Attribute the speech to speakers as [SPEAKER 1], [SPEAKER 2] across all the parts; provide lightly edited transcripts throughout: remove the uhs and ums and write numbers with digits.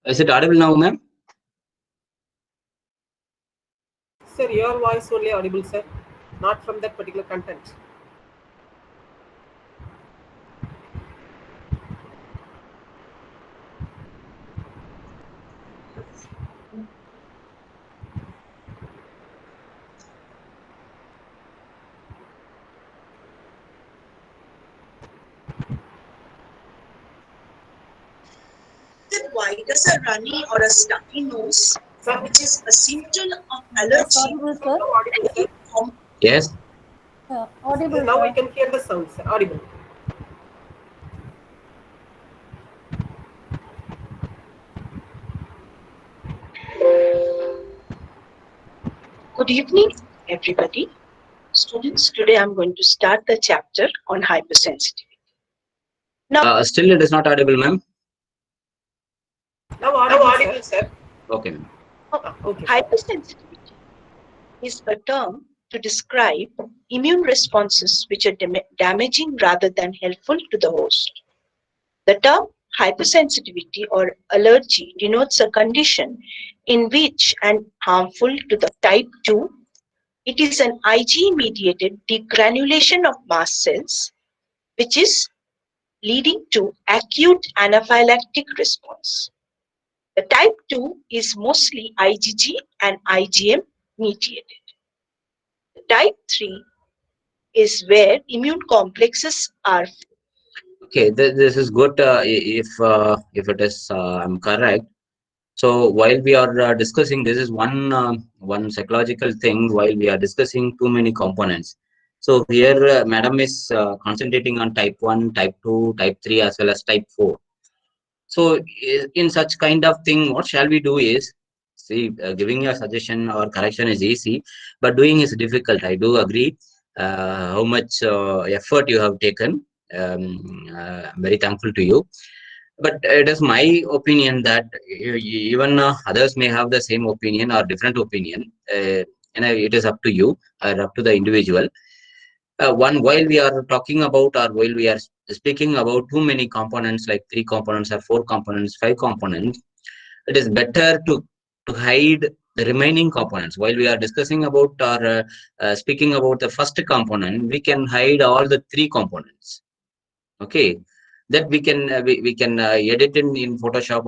[SPEAKER 1] Is it audible now, ma'am?
[SPEAKER 2] Sir, your voice only audible, sir, not from that particular content.
[SPEAKER 3] Why does a runny or a stuffy nose, which is a symptom of allergy,
[SPEAKER 1] Yes.
[SPEAKER 2] Audible. Now I can hear the sound, sir. Audible.
[SPEAKER 3] Good evening, everybody. Students, today I'm going to start the chapter on hypersensitivity. Now,
[SPEAKER 1] Still it is not audible, ma'am.
[SPEAKER 2] Now audible, sir.
[SPEAKER 1] Okay, ma'am.
[SPEAKER 3] Okay. Hypersensitivity is a term to describe immune responses which are damaging rather than helpful to the host. The term hypersensitivity or allergy denotes a condition in which and harmful to the type 2. It is an Ig-mediated degranulation of mast cells, which is leading to acute anaphylactic response. The type 2 is mostly IgG and IgM mediated. The type 3 is where immune complexes are.
[SPEAKER 1] Okay, this is good. If it is I'm correct. So while we are discussing, this is one psychological thing. While we are discussing too many components, so here Madam is concentrating on type 1, type 2, type 3 as well as type 4. So in such kind of thing, what shall we do is, see, giving a suggestion or correction is easy, but doing is difficult. I do agree. How much effort you have taken. I'm very thankful to you. But it is my opinion that even others may have the same opinion or different opinion. And it is up to you or up to the individual. While we are talking about, or while we are speaking about too many components, like 3 components or 4 components, 5 components, it is better to hide the remaining components. While we are discussing about or speaking about the first component, we can hide all the 3 components. Okay, that we can edit in Photoshop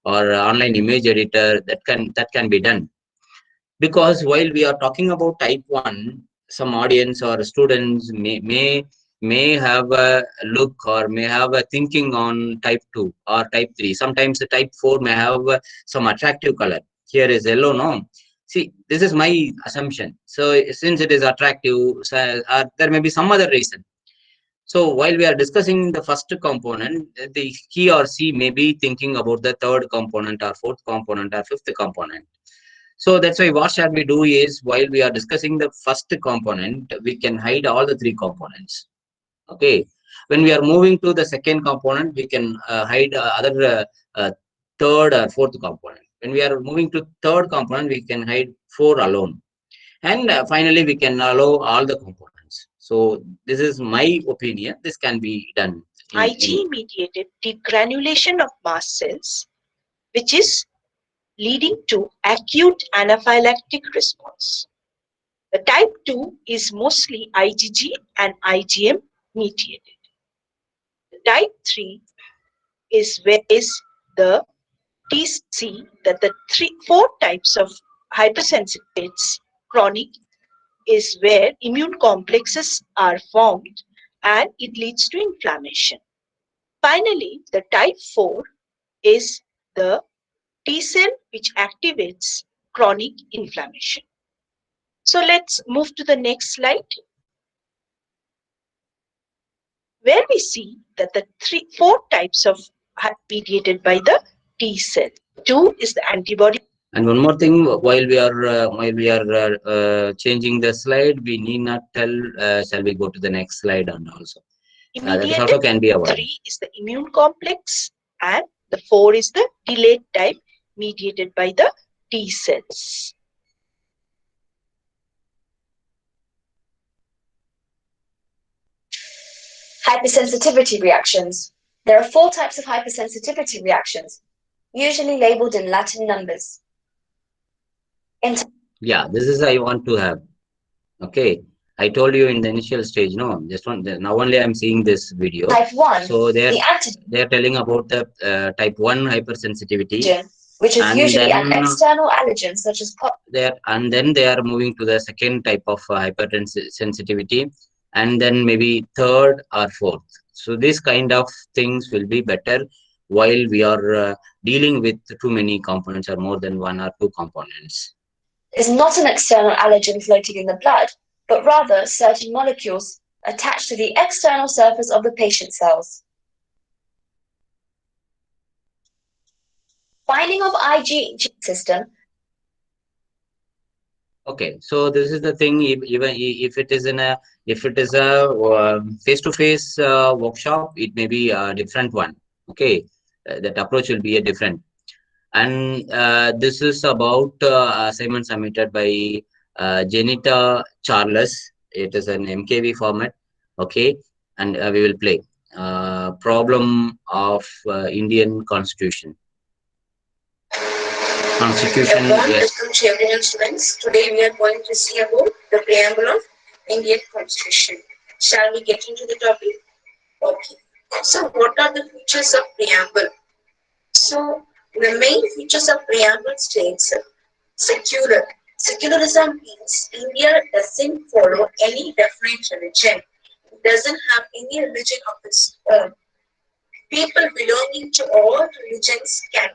[SPEAKER 1] or online image editor. That can be done. Because while we are talking about type 1, some audience or students may have a look or may have a thinking on type 2 or type 3. Sometimes the type 4 may have some attractive color. Here is yellow, no? See, this is my assumption. So since it is attractive, so, there may be some other reason. So while we are discussing the first component, he or she may be thinking about the third component or fourth component or fifth component. So that's why what shall we do is, while we are discussing the first component, we can hide all the 3 components. Okay. When we are moving to the second component, we can hide other third or fourth component. When we are moving to third component, we can hide 4 alone. And finally, we can allow all the components. So this is my opinion. This can be done.
[SPEAKER 3] Ig-mediated degranulation of mast cells, which is leading to acute anaphylactic response. The type 2 is mostly IgG and IgM mediated. The type 3 is where is the TC that the 4 types of hypersensitivities chronic is where immune complexes are formed and it leads to inflammation. Finally, the type 4 is the T cell which activates chronic inflammation. So let's move to the next slide, where we see that the 4 types of are mediated by the T cell. 2 is the antibody.
[SPEAKER 1] And one more thing, while we are changing the slide, we need not tell. Shall we go to the next slide and also? That also can be avoided.
[SPEAKER 3] 3 is the immune complex, and the 4 is the delayed type mediated by the T cells.
[SPEAKER 4] Hypersensitivity reactions. There are 4 types of hypersensitivity reactions.
[SPEAKER 3] usually labeled in Latin numbers.
[SPEAKER 1] Yeah, this is I want to have. Okay, I told you in the initial stage, no, just one. Now only I'm seeing this video.
[SPEAKER 3] Type 1,
[SPEAKER 1] So
[SPEAKER 3] the antigen,
[SPEAKER 1] they're telling about the type one hypersensitivity,
[SPEAKER 3] which is
[SPEAKER 1] and
[SPEAKER 3] usually an
[SPEAKER 1] then
[SPEAKER 3] external allergen such as
[SPEAKER 1] they are moving to the second type of hypersensitivity, and then maybe third or fourth. So this kind of things will be better while we are dealing with too many components or more than one or two components.
[SPEAKER 3] is not an external allergen floating in the blood, but rather certain molecules attached to the external surface of the patient cells. Finding of IgG system.
[SPEAKER 1] Okay, so this is the thing. Even if it is in a if it is a face-to-face workshop, it may be a different one. Okay, that approach will be a different. And this is about assignment submitted by Janita Charles. It is an MKV format. Okay, and we will play problem of Indian Constitution.
[SPEAKER 3] A warm
[SPEAKER 1] Yes.
[SPEAKER 3] welcome to everyone, students. Today we are going to see about the preamble of Indian Constitution. Shall we get into the topic? Okay. So, what are the features of preamble? So, the main features of preamble states secular. Secularism means India doesn't follow any definite religion. It doesn't have any religion of its own. People belonging to all religions can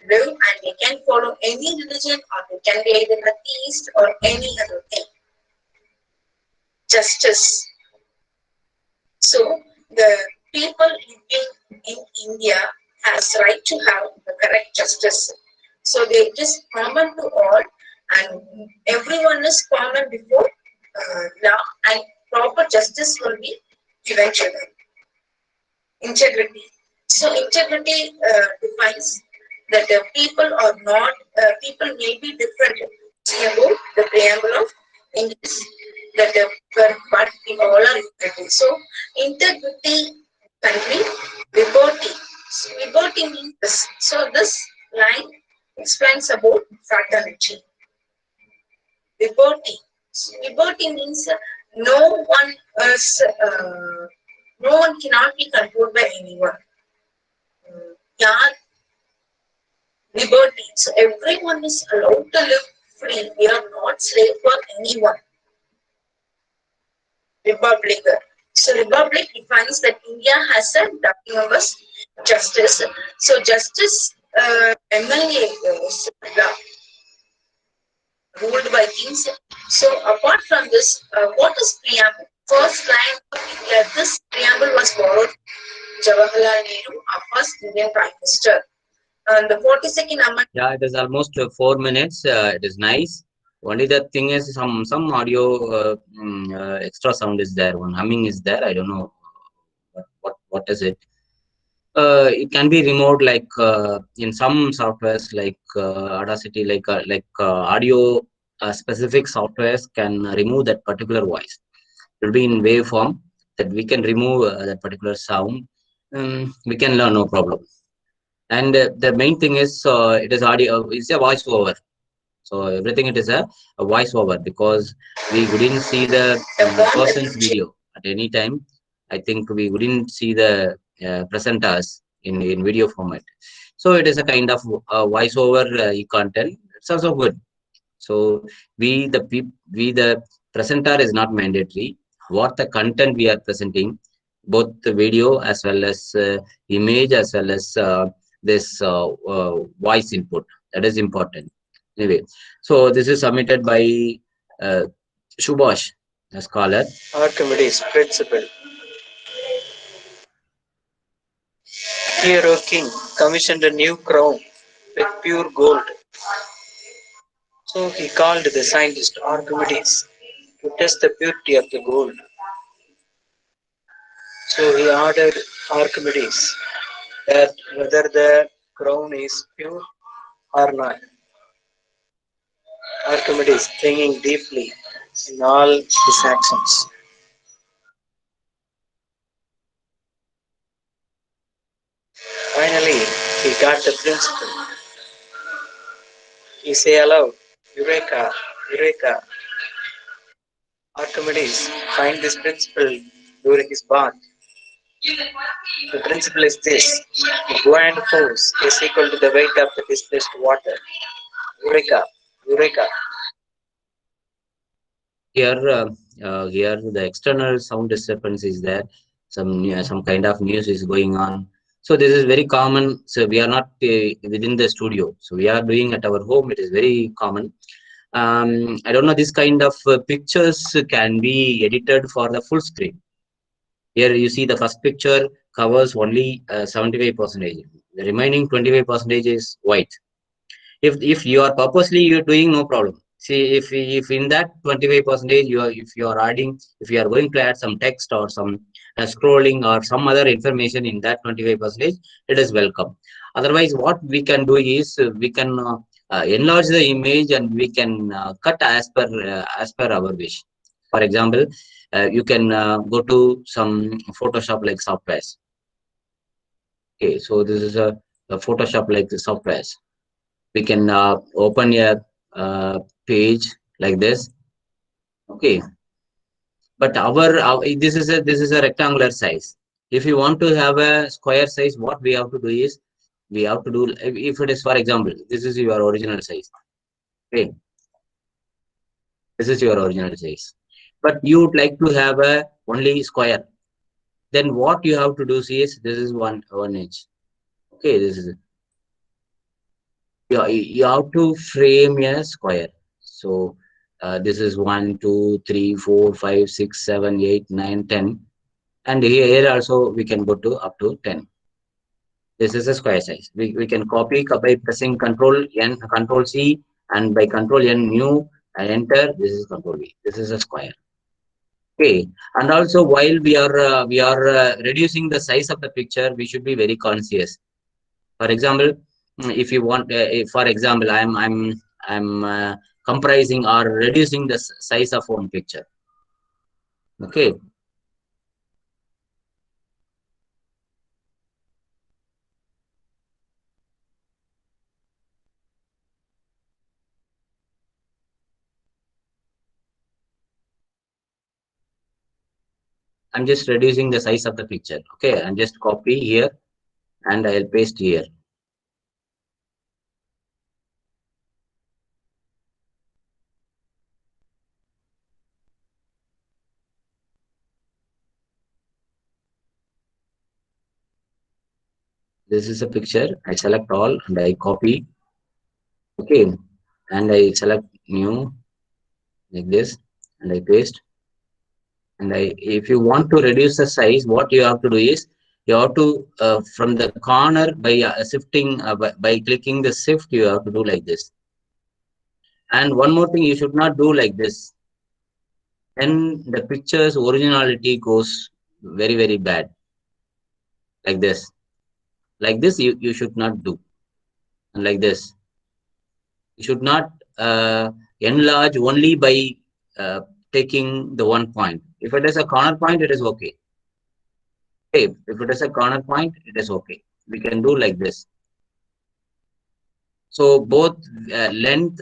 [SPEAKER 3] live and they can follow any religion or they can be either atheist or any other thing. Justice. So the people living in India has right to have the correct justice. So they it is common to all and everyone is common before law and proper justice will be given to them. Integrity. So integrity defines that people are not people may be different. See about the preamble of English that but we all are integrity. So integrity country liberty. So, liberty means this. So this line explains about fraternity. Liberty. So, liberty means no one is no one cannot be controlled by anyone. Yeah, liberty. So everyone is allowed to live free. We are not slave for anyone. Republic. So republic defines that India has a dominus justice. So justice MLA ruled by kings. So apart from this, what is preamble? First line of India. This preamble was borrowed Jawaharlal Nehru, our first Indian Prime Minister. And the 42nd Amendment.
[SPEAKER 1] Yeah, it is almost 4 minutes. It is nice. Only the thing is some audio extra sound is there. One humming is there. I don't know what is it. It can be removed like in some softwares like Audacity, audio specific softwares can remove that particular voice. It will be in waveform that we can remove that particular sound. We can learn no problem. And the main thing is it is audio. It's a voice over. So everything it is a voice over because we wouldn't see the person's video at any time. I think we wouldn't see the presenters in video format. So it is a kind of voice over content. It's also good. So we the presenter is not mandatory. What the content we are presenting, both the video as well as image as well as this voice input. That is important. Anyway, so this is submitted by uh, Subhash, a scholar.
[SPEAKER 4] Archimedes principle. Hero king commissioned a new crown with pure gold. So he called the scientist Archimedes to test the purity of the gold. So he ordered Archimedes that whether the crown is pure or not. Archimedes thinking deeply in all his actions. Finally, he got the principle. He say aloud, Eureka, Eureka. Archimedes find this principle during his bath. The principle is this: the buoyant force is equal to the weight of the displaced water. Eureka, Eureka.
[SPEAKER 1] Here the external sound disturbance is there. Some kind of news is going on. So this is very common. So we are not within the studio. So we are doing at our home. It is very common. I don't know. This kind of pictures can be edited for the full screen. Here you see the first picture covers only 75 percentage. The remaining 25 percentage is white. If you are purposely you're doing, no problem. See, if in that 25 percentage you are, if you are adding, if you are going to add some text or some scrolling or some other information in that 25 percentage, it is welcome. Otherwise what we can do is we can enlarge the image and we can cut as per our wish. For example, you can go to some Photoshop like softwares. Okay, so this is a Photoshop like the softwares. We can open a page like this. Okay, but this is a rectangular size. If you want to have a square size, what we have to do is we have to do, if it is, for example, this is your original size. Okay, this is your original size, but you would like to have a only square. Then what you have to do is this is one inch. Okay, this is, you have to frame a square. So this is 1 2 3 4 5 6 7 8 9 10, and here also we can go to up to 10. This is a square size. We can copy by pressing control n, control c, and by control n new and enter. This is control v. This is a square. Okay, and also while we are reducing the size of the picture, we should be very conscious. For example, if you want, if, for example, I'm comprising or reducing the size of one picture. Okay, I'm just reducing the size of the picture. Okay, and just copy here and I'll paste here. This is a picture. I select all and I copy. Okay, and I select new like this and I paste. And if you want to reduce the size, what you have to do is you have to from the corner by shifting by clicking the shift, you have to do like this. And one more thing, you should not do like this. Then the picture's originality goes very bad. Like this. Like this, you should not do. And like this. You should not enlarge only by uh, taking the one point. If it is a corner point, it is okay. Okay, if it is a corner point, it is okay. We can do like this. So both length,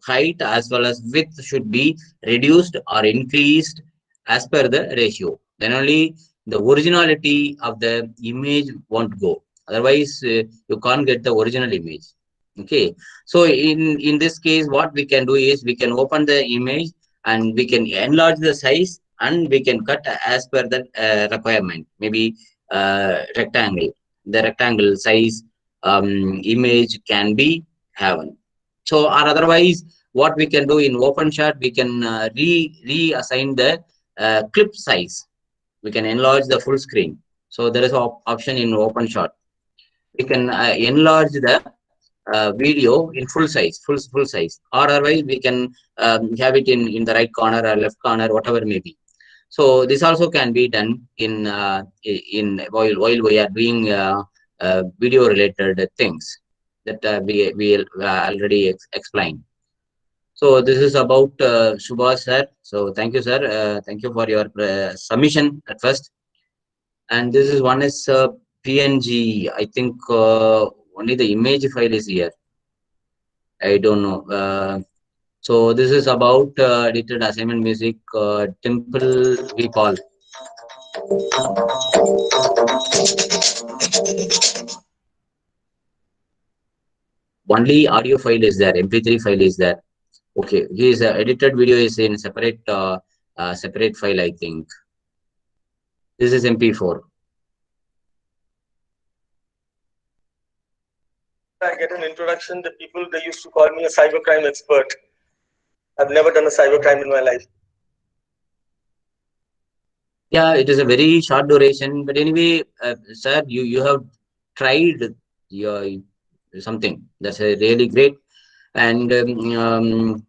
[SPEAKER 1] height as well as width should be reduced or increased as per the ratio. Then only the originality of the image won't go. Otherwise, you can't get the original image. Okay. So in this case, what we can do is we can open the image and we can enlarge the size and we can cut as per the requirement. Maybe rectangle. The rectangle size image can be haven. So or otherwise, what we can do in OpenShot, we can reassign the clip size. We can enlarge the full screen. So there is an option in OpenShot. We can enlarge the video in full size, full size, or otherwise we can have it in the right corner or left corner, whatever may be. So this also can be done in while we are doing video related things that we already explained. So this is about Subhash sir. So thank you sir. Thank you for your submission at first. And this is one is PNG. I think only the image file is here. I don't know. So this is about edited assignment music. Temple we call. Only audio file is there. MP3 file is there. Okay, his edited video is in separate file. I think this is MP4.
[SPEAKER 5] I get an introduction, the people they used to call me a cybercrime expert. I've never done a cybercrime in my life.
[SPEAKER 1] Yeah, it is a very short duration. But anyway, sir, you have tried your something. That's a really great. And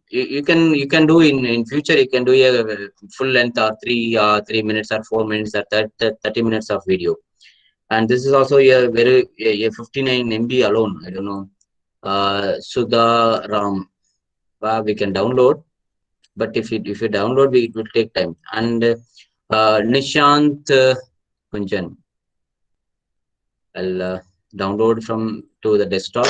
[SPEAKER 1] you can do in future. You can do a full length or 3 minutes or 4 minutes or 30 minutes of video. And this is also a 59 MB alone. I don't know. Sudha Ram. We can download, but if you download, it will take time. And Nishant Kunjan, I'll download from to the desktop.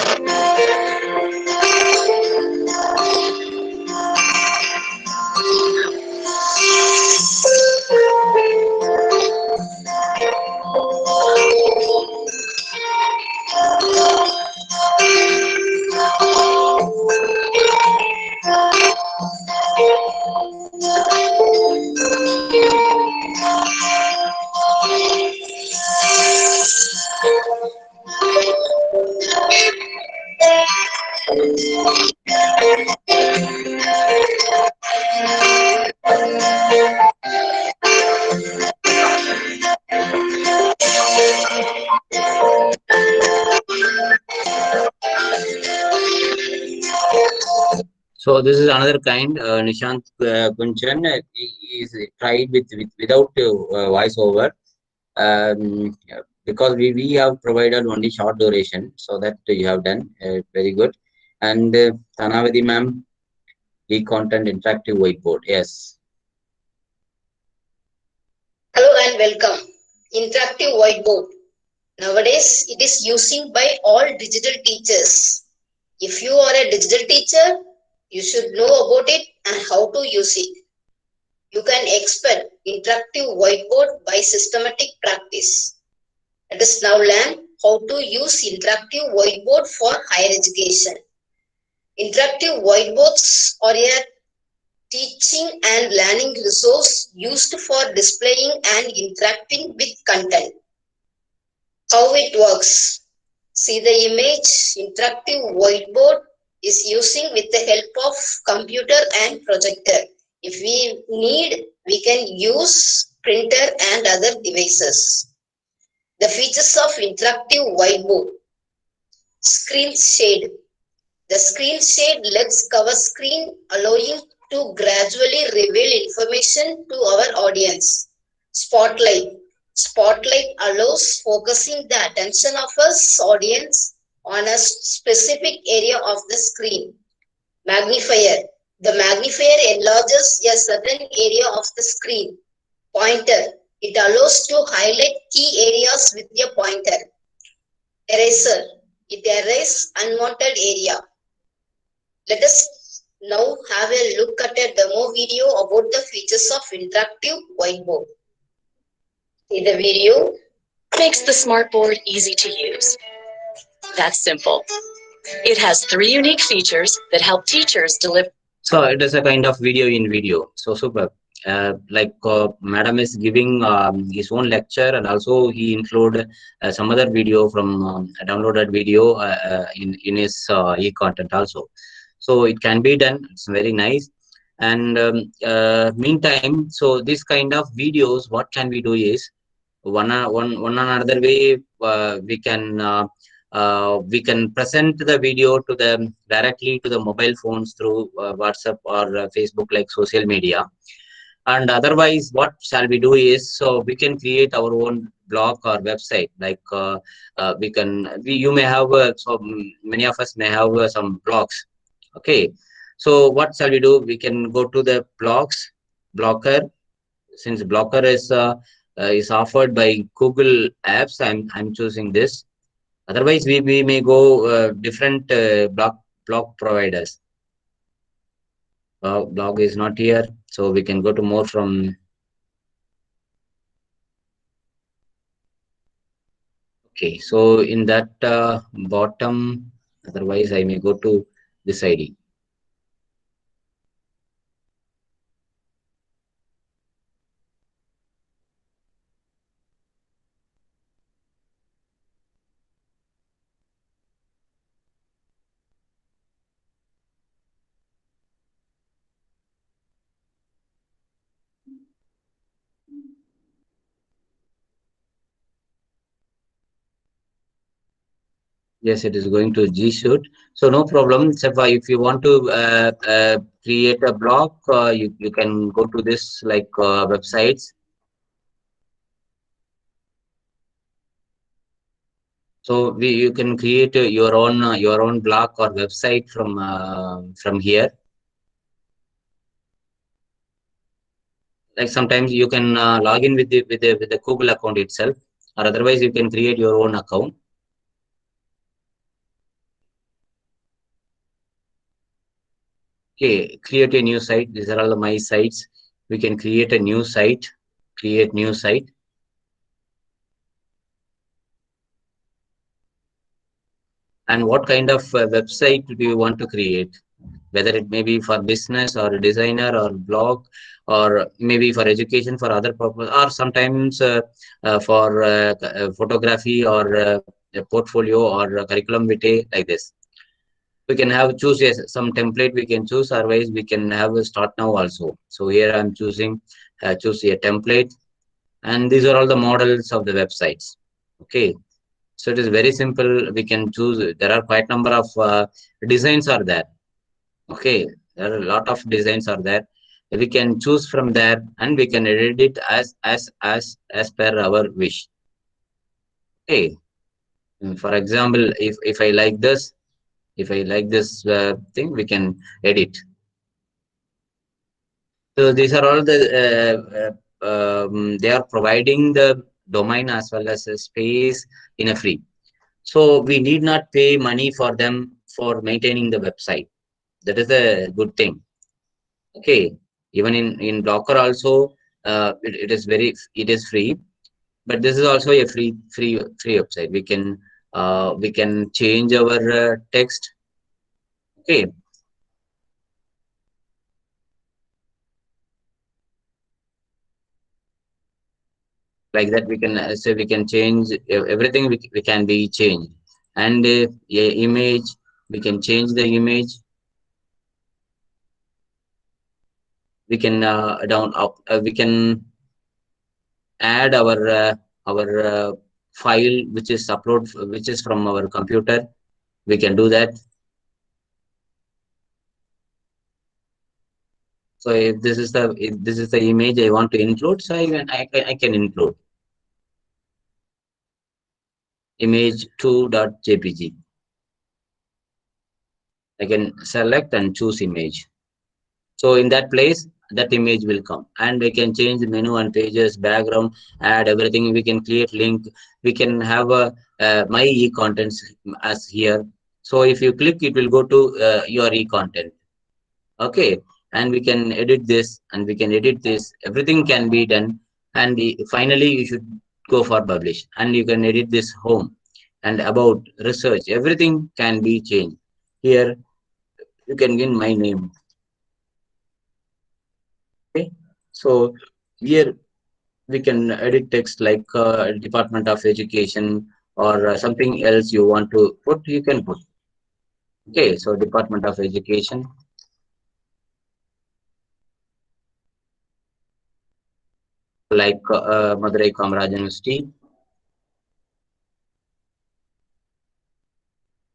[SPEAKER 1] So this is another kind, Nishant Kunchan. He is tried without voiceover, because we have provided only short duration, so that you have done very good. And Tanavadi ma'am, e-content interactive whiteboard. Yes.
[SPEAKER 6] Hello and welcome. Interactive whiteboard. Nowadays, it is using by all digital teachers. If you are a digital teacher, you should know about it and how to use it. You can expect interactive whiteboard by systematic practice. Let us now learn how to use interactive whiteboard for higher education. Interactive whiteboards are a teaching and learning resource used for displaying and interacting with content. How it works. See the image. Interactive whiteboard is using with the help of computer and projector. If we need, we can use printer and other devices. The features of interactive whiteboard. Screen shade. The screen shade lets cover screen, allowing to gradually reveal information to our audience. Spotlight. Spotlight allows focusing the attention of us audience on a specific area of the screen. Magnifier. The magnifier enlarges a certain area of the screen. Pointer. It allows to highlight key areas with a pointer. Eraser. It erases unwanted area. Let us now have a look at a demo video about the features of interactive whiteboard. See the video.
[SPEAKER 7] Makes the smartboard easy to use. That's simple. It has 3 unique features that help teachers deliver.
[SPEAKER 1] So it is a kind of video in video. So super. Like madam is giving his own lecture, and also he include some other video from downloaded video in his e-content also. So it can be done. It's very nice. And meantime, so this kind of videos, what can we do is one another way we can present the video to them directly to the mobile phones through WhatsApp or Facebook, like social media. And otherwise, what shall we do is, so we can create our own blog or website. Like you may have so many of us may have some blogs. Okay, so what shall we do? We can go to the blocker. Since blocker is is offered by Google Apps, I'm choosing this. Otherwise, we may go different blog providers. Blog is not here, so we can go to more from. Okay, so in that bottom, otherwise I may go to this ID. Yes, it is going to G Shoot. So no problem. So if you want to create a blog, you can go to this like websites. So you can create your own blog or website from here. Like sometimes you can log in with the Google account itself, or otherwise you can create your own account. Okay, create a new site. These are all my sites. We can create a new site. Create new site. And what kind of website do you want to create? Whether it may be for business or a designer or blog, or maybe for education for other purpose, or sometimes for photography or a portfolio or a curriculum vitae like this. We can have choose some template we can choose, otherwise we can have a start now also. So here I'm choosing choose a template, and these are all the models of the websites. Okay, so it is very simple. We can choose. There are quite number of designs are there. Okay, there are a lot of designs are there. We can choose from there, and we can edit it as per our wish. Okay, for example, if I like this, if I like this thing, we can edit. So these are all the they are providing the domain as well as a space in a free. So we need not pay money for them for maintaining the website. That is a good thing. Okay, even in Docker also, it is free, but this is also a free website. We can change our text. Okay, like that we can say we can change everything. We can be changed, and image, we can change the image. We can down up. We can add our file which is which is from our computer. We can do that. So if this is the image I want to include, so I can include image 2.jpg. I can select and choose image. So in that place, that image will come, and we can change the menu and pages, background, add everything. We can create link. We can have a my e-contents as here. So if you click, it will go to your e-content. Okay, and we can edit this, and we can edit this. Everything can be done, and finally you should go for publish, and you can edit this home and about research. Everything can be changed here. You can get my name. Okay, so here we can edit text like Department of Education, or something else you want to put, you can put. Okay, so Department of Education, like Madurai Kamaraj University,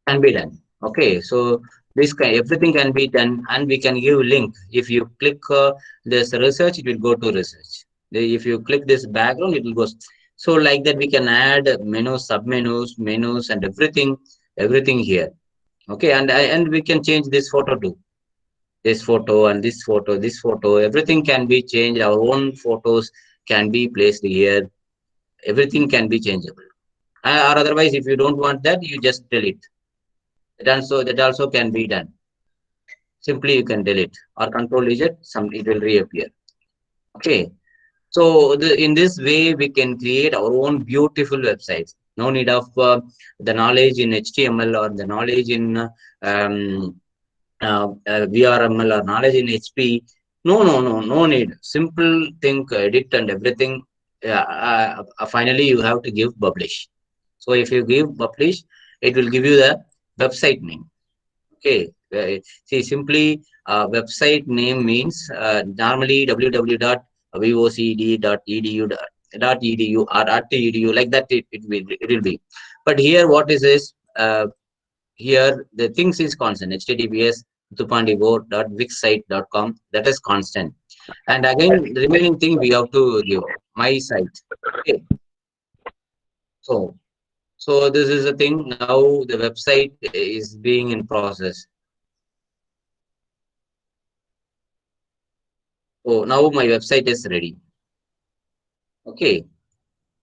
[SPEAKER 1] can be done. Okay, so everything can be done, and we can give link. If you click this research, it will go to research. If you click this background, it will go. So like that we can add menus, submenus, menus, and everything here. Okay, and we can change this photo too. This photo and this photo, everything can be changed. Our own photos can be placed here. Everything can be changeable. Or otherwise, if you don't want that, you just delete. That also can be done. Simply you can delete or control it. It will reappear. Okay. So in this way, we can create our own beautiful websites. No need of the knowledge in HTML or the knowledge in VRML or knowledge in HP. No, no, no, no need. Simple thing, edit and everything. Finally, you have to give publish. So if you give publish, it will give you the website name. Okay. See, simply website name means normally www.vocd.edu.edu or .edu, like that it will be. But here what is this? Here the things is constant. HTTPS .wixsite.com, that is constant. And again, the remaining thing we have to give my site. Okay. So this is the thing. Now the website is being in process. Oh, now my website is ready. Okay,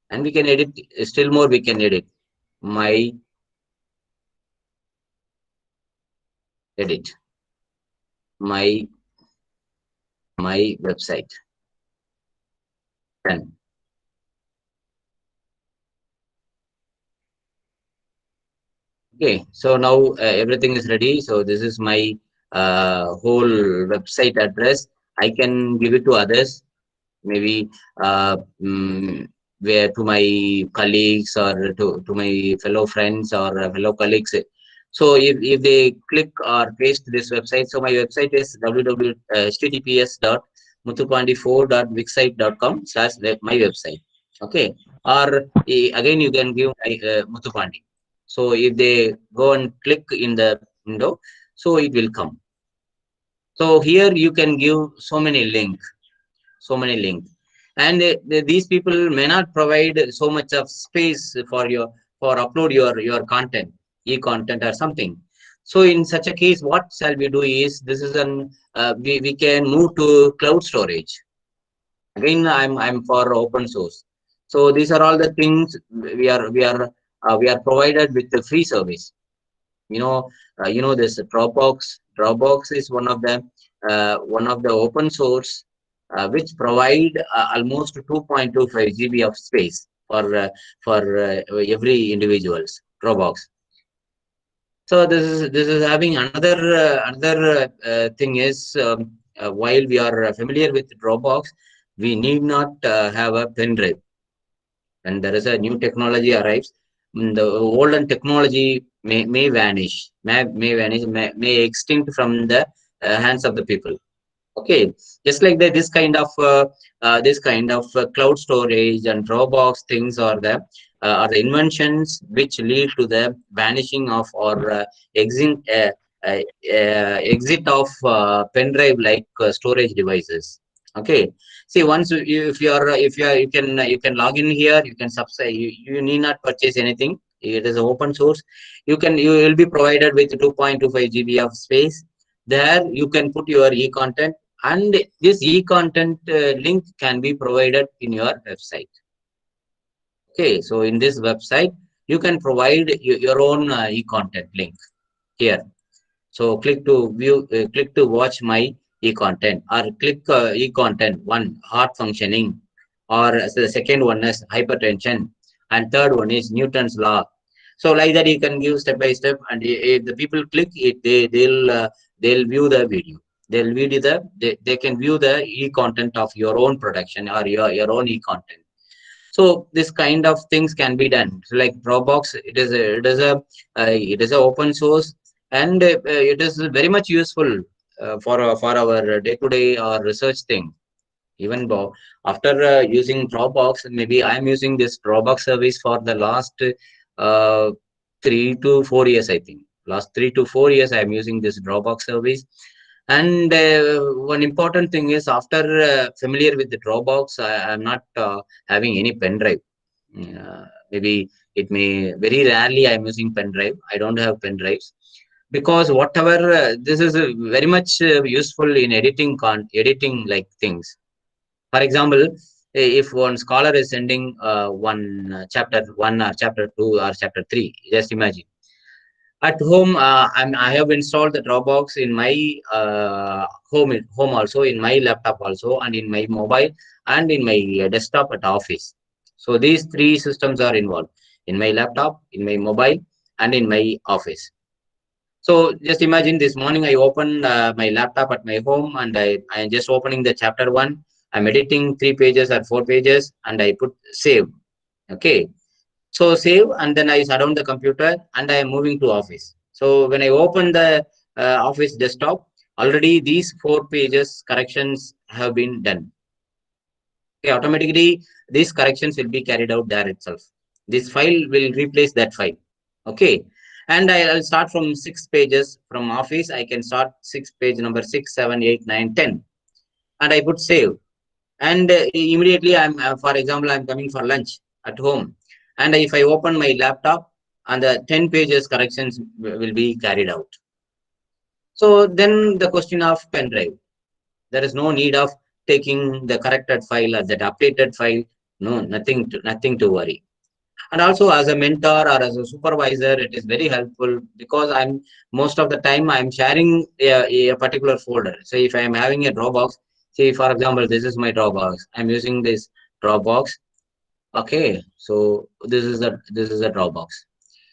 [SPEAKER 1] and we can edit. Still more, we can edit my edit my website. Done. Okay, so now everything is ready. So this is my whole website address. I can give it to others, maybe where to my colleagues or to my fellow friends or fellow colleagues. So if they click or paste this website, so my website is https://muthupandi4.wixsite.com/my website. Okay, or again you can give Muthupandi. So if they go and click in the window, so it will come. So here you can give so many link, and these people may not provide so much of space for upload your content, e-content or something. So in such a case, what shall we do is, this is an we can move to cloud storage. Again, I'm for open source. So these are all the things we are provided with the free service. This Dropbox is one of the open source, which provide almost 2.25 GB of space for every individuals. Dropbox. So this is having another thing is, while we are familiar with Dropbox, we need not have a pen drive. When there is a new technology arrives, the olden technology may vanish, may extinct from the hands of the people. Okay, just like that, this kind of cloud storage and Dropbox things are the inventions which lead to the vanishing of or uh, exit of pen drive like storage devices. Okay, see, once you can log in here, you can subscribe. You need not purchase anything. It is open source. You will be provided with 2.25 GB of space. There you can put your e-content, and this e-content link can be provided in your website. Okay, so in this website you can provide your own e-content link here. So click to watch my e-content, or click e-content one, heart functioning, or the second one is hypertension, and third one is Newton's law. So like that you can give step by step, and if the people click it, they'll view the video. They can view the e-content of your own production or your own e-content. So this kind of things can be done. So like Dropbox, it is a open source, and it is very much useful for our day-to-day or research thing. Even though after using Dropbox, maybe I'm using this Dropbox service for the last uh, 3 to 4 years, I think. Last 3 to 4 years, I'm using this Dropbox service. And one important thing is, after familiar with the Dropbox, I'm not having any pen drive. Maybe it may very rarely I'm using pen drive. I don't have pen drives, because whatever this is very much useful in editing like things. For example, If one scholar is sending one chapter 1 or chapter 2 or chapter 3, just imagine. At home, I have installed the Dropbox in my home also, in my laptop also, and in my mobile, and in my desktop at office. So these three systems are involved in my laptop, in my mobile, and in my office. So just imagine this morning I open my laptop at my home, and I am just opening the chapter 1. I'm editing 3 pages or 4 pages, and I put save. Okay, so save, and then I shut down the computer, and I am moving to office. So when I open the office desktop, already these 4 pages corrections have been done. Okay, automatically these corrections will be carried out there itself. This file will replace that file. Okay, and I'll start from 6 pages from office. I can start page number 6, 7, 8, 9, 10, and I put save. And immediately for example, I'm coming for lunch at home, and if I open my laptop, and the 10 pages corrections will be carried out. So then the question of pen drive, there is no need of taking the corrected file or that updated file. No, nothing to worry. And also as a mentor or as a supervisor, it is very helpful, because I'm most of the time I'm sharing a particular folder. So if I'm having a Dropbox, say for example, this is my Dropbox, I'm using this Dropbox. Okay, so this is a Dropbox.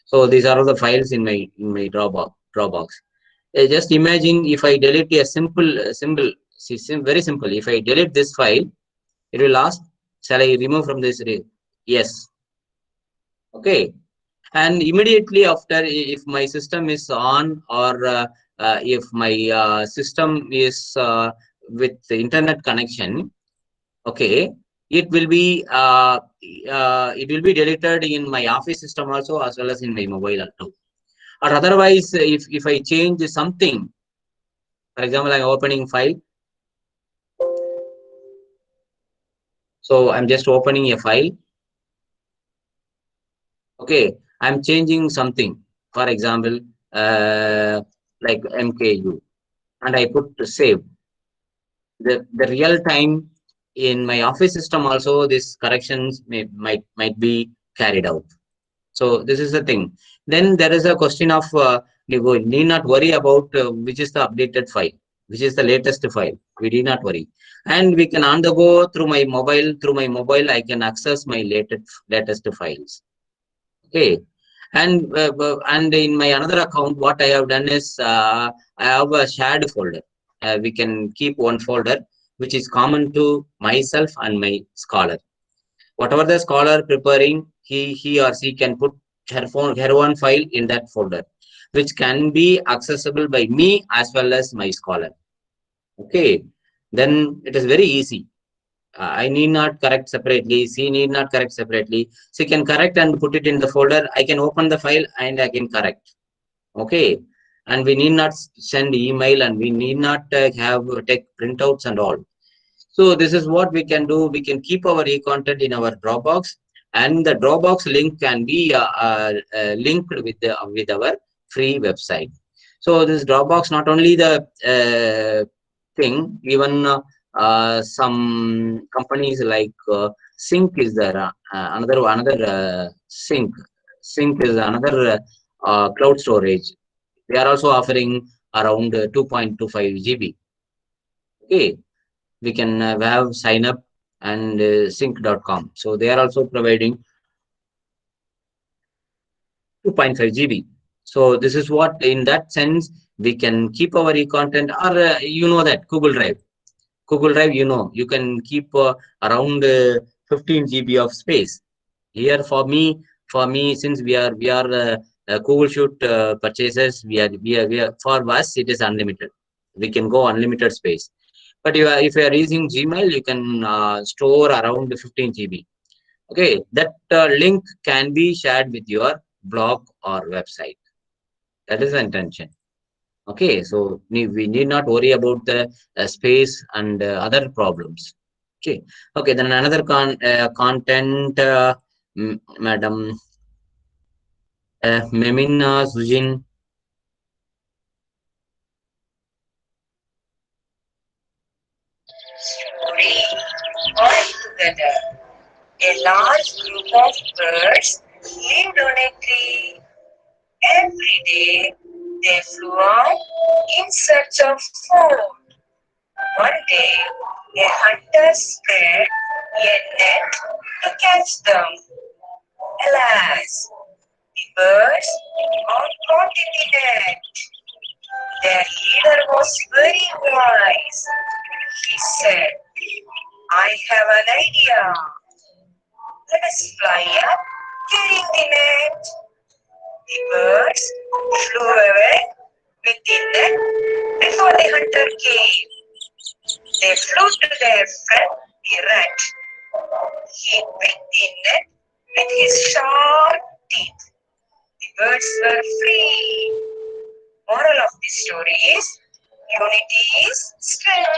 [SPEAKER 1] So these are all the files in my Dropbox. Just imagine if I delete a simple symbol. See, very simple. If I delete this file, it will ask, shall I remove from this? Yes. Okay, and immediately after, if my system is on, or if my system is with the internet connection, okay, it will be deleted in my office system also, as well as in my mobile too. Or otherwise, if I change something, for example, I'm opening file, so I'm just opening a file. Okay, I'm changing something, for example, like MKU, and I put to save. The real time in my office system also, these corrections might be carried out. So this is the thing. Then there is a question of you need not worry about which is the updated file, which is the latest file. We need not worry, and we can on the go through my mobile. Through my mobile, I can access my latest files. Okay, and in my another account, what I have done is I have a shared folder. We can keep one folder which is common to myself and my scholar. Whatever the scholar preparing, he or she can put her own file in that folder, which can be accessible by me as well as my scholar. Okay, then it is very easy. I need not correct separately. She need not correct separately. She can correct and put it in the folder. I can open the file and I can correct. Okay, and we need not send email, and we need not have take printouts and all. So this is what we can do. We can keep our e-content in our Dropbox, and the Dropbox link can be linked with our free website. So this Dropbox, not only the thing, even some companies like Sync is there. Another Sync is another cloud storage. They are also offering around 2.25 GB. Okay, we can have sign up, and sync.com. So they are also providing 2.5 GB. So this is what, in that sense, we can keep our e-content, or that Google Drive, you can keep around 15 GB of space. Here for me, since we are Google Shoot purchases, we are for us it is unlimited. We can go unlimited space. But if you are using Gmail, you can store around 15 GB. Okay, that link can be shared with your blog or website. That is the intention. Okay, so we need not worry about the space and other problems. Okay, okay. Then another content, Madam Memina Sujin.
[SPEAKER 3] together. A large group of birds lived on a tree. Every day they flew out in search of food. One day a hunter spread a net to catch them. Alas, the birds got caught in the net. Their leader was very wise. He said, I have an idea. Let us fly up carrying the net. The birds flew away with the net before the hunter came. They flew to their friend the rat. He picked the net with his sharp teeth. The birds were free. Moral of the story is unity is strength.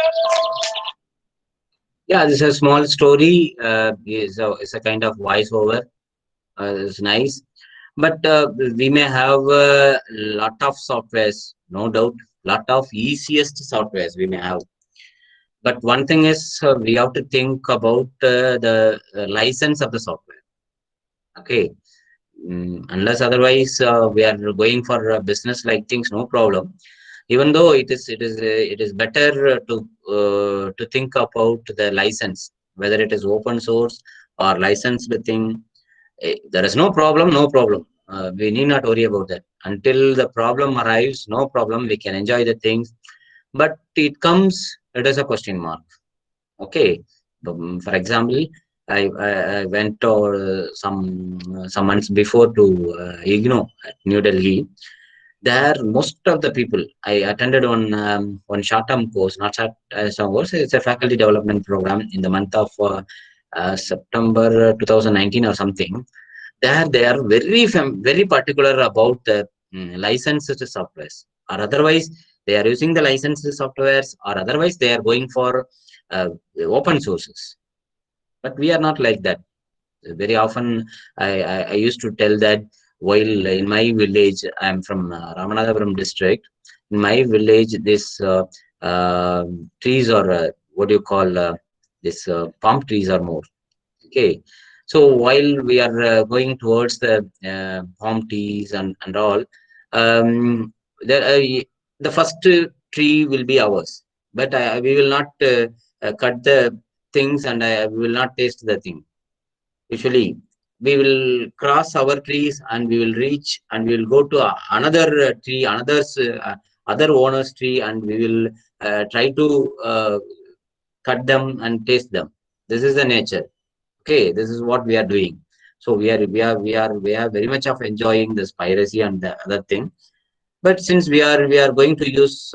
[SPEAKER 1] Yeah, this is a small story. It's a kind of voiceover. It's nice, but we may have a lot of softwares, no doubt. Lot of easiest softwares we may have. But one thing is we have to think about the license of the software. Okay, unless otherwise we are going for business like things, no problem. Even though it is better to think about the license, whether it is open source or licensed thing. There is no problem, no problem. We need not worry about that until the problem arrives. No problem, we can enjoy the things, but it is a question mark. Okay. For example, I went some months before to IGNO at New Delhi. There, most of the people I attended one short-term course, not short-term course. It's a faculty development program in the month of September 2019 or something. There, they are very particular about the licensed softwares, or otherwise they are using the licensed softwares, or otherwise they are going for uh, open sources. But we are not like that. Very often, I used to tell that while in my village, I'm from Ramanathapuram district. In my village, this trees or what do you call this palm trees are more. Okay, so while we are going towards the palm trees and all, the the first tree will be ours, but we will not cut the things, and we will not taste the thing. Usually, we will cross our trees and we will reach and we will go to another tree, other owner's tree, and we will try to cut them and taste them. This is the nature. Okay, this is what we are doing. So we are very much of enjoying this piracy and the other thing. But since we are going to use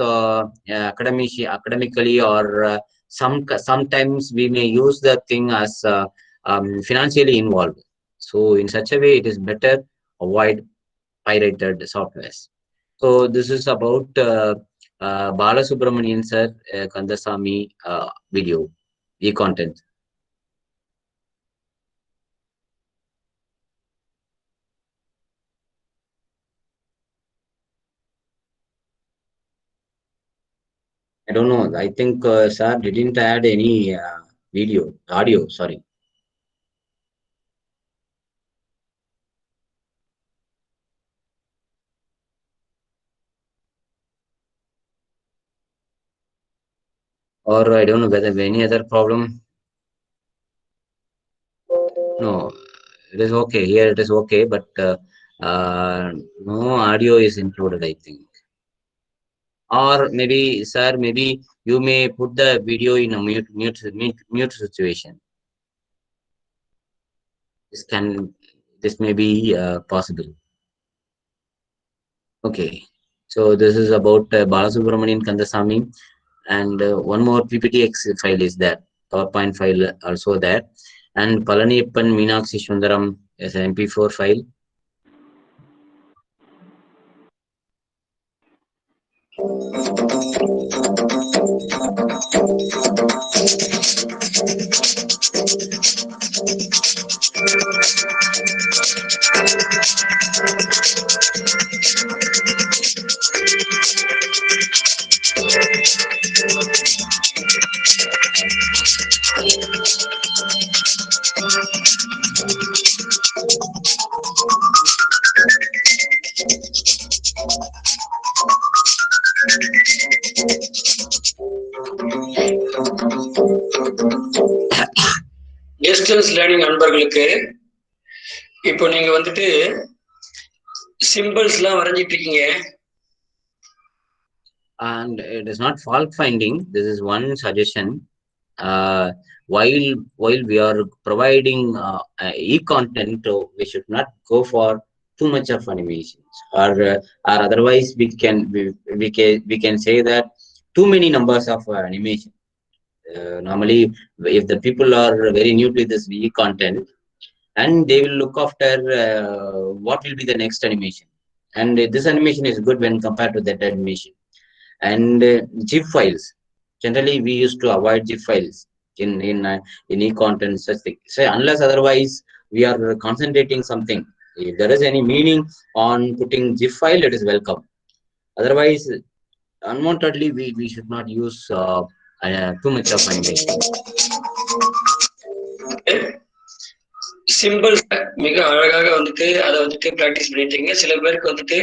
[SPEAKER 1] academically, or sometimes we may use the thing as financially involved. So in such a way, it is better avoid pirated softwares. So this is about Bala Subramanian sir Kandasamy video, e-content. I don't know. I think sir didn't add any audio. Sorry. Or I don't know whether any other problem. No, it is okay. Here it is okay, but no audio is included, I think. Or maybe, sir, maybe you may put the video in a mute situation. This may be possible. Okay. So this is about Balasubramanian Kandasamy, and one more PPTX file is there. PowerPoint file also there, and Palaniyappan Meenakshi Sundaram as an MP4 file.
[SPEAKER 8] Distance learning நண்பர்களுக்கு இப்போ நீங்க வந்துட்டு சிம்பிள்ஸ்லாம் வரைஞ்சிட்டு இருக்கீங்க.
[SPEAKER 1] And it is not fault finding. This is one suggestion. uh, while we are providing e-content, we should not go for too much of animations, or otherwise we can say that too many numbers of animation. Normally, if the people are very new to this e-content, and they will look after what will be the next animation, and this animation is good when compared to that animation. And zip files, generally we used to avoid zip files in e-content, such thing. So unless otherwise we are concentrating something, if there is any meaning on putting zip file, it is welcome. Otherwise, unwantedly, we should not use too much of animation.
[SPEAKER 8] Simple மிக அழகாக வந்துட்டு அதை வந்துட்டு practice பண்ணிட்டீங்க. சில பேருக்கு வந்துட்டு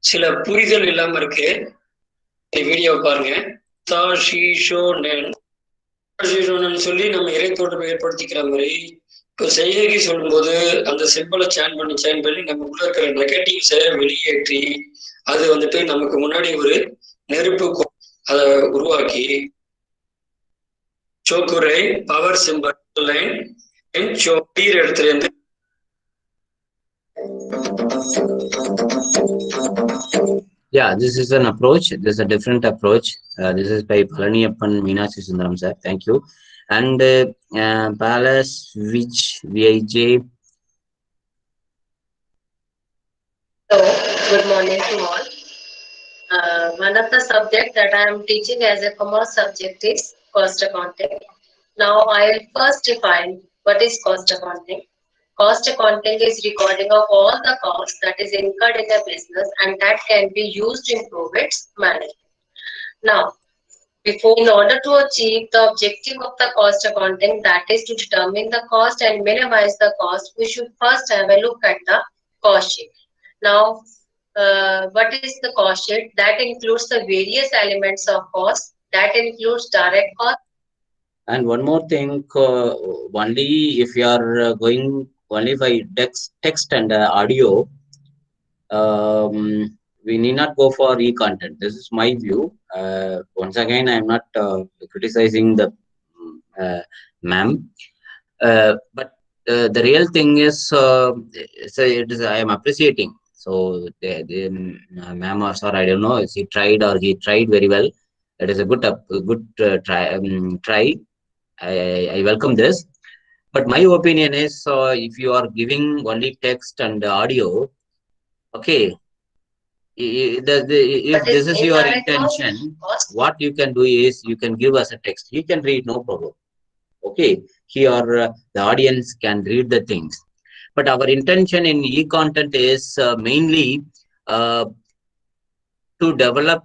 [SPEAKER 8] சில புரிதல் இல்லாம இருக்கு. வீடியோவை பாருங்க. சொல்லி நம்ம இறை தோற்றத்தை ஏற்படுத்திக்கிற மாதிரி இப்போ செய்கைக்கு சொல்லும்போது அந்த சிம்பிளை சேன் பண்ணி நம்ம உள்ள இருக்கிற நெகட்டிவ்ஸை வெளியேற்றி அது வந்துட்டு நமக்கு முன்னாடி ஒரு நெருப்பு அதை உருவாக்கி சோக்குரை பவர் சிம்பிள் லைன் இடத்துல இருந்து
[SPEAKER 1] Yeah, this is an approach. This is a different approach. This is by Palaniyappan Meenakshi Sundaram sir. Thank you. And Palace which VIJ.
[SPEAKER 9] So, good morning to all. One of the subjects that I am teaching as a commerce subject is cost accounting. Now, I will first define what is cost accounting. Cost accounting is recording of all the costs that is incurred in a business and that can be used to improve its management. Now, in order to achieve the objective of the cost accounting, that is to determine the cost and minimize the cost, we should first have a look at the cost sheet. Now, what is the cost sheet? That includes the various elements of cost. That includes direct cost.
[SPEAKER 1] And one more thing, only if you are going only by text and audio, we need not go for e-content. This is my view. Once again, I am not criticizing the ma'am, but the real thing is, so it is, I am appreciating. So the ma'am or sir, I don't know, he tried or he tried very well. It is a good try. I welcome this. But my opinion is, if you are giving only text and audio, okay, if this is your intention, what you can do is you can give us a text. You can read, no problem. Okay, here the audience can read the things. But our intention in e-content is mainly to develop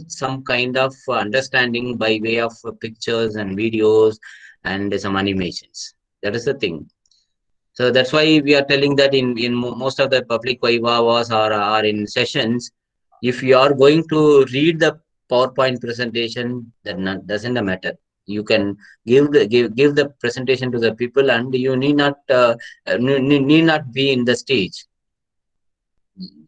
[SPEAKER 1] some kind of understanding by way of pictures and videos and some animations. That is the thing. So that's why we are telling that in most of the public vivas or in sessions, if you are going to read the PowerPoint presentation, that doesn't matter. You can give the presentation to the people, and you need not be in the stage.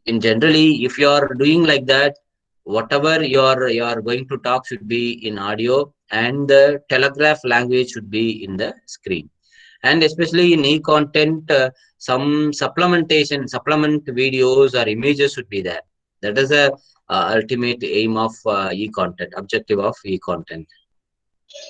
[SPEAKER 1] In generally, if you are doing like that, whatever you are going to talk should be in audio, and the telegraph language should be in the screen. And especially in e-content, some supplement videos or images should be there. That is the ultimate aim of e-content, objective of e-content.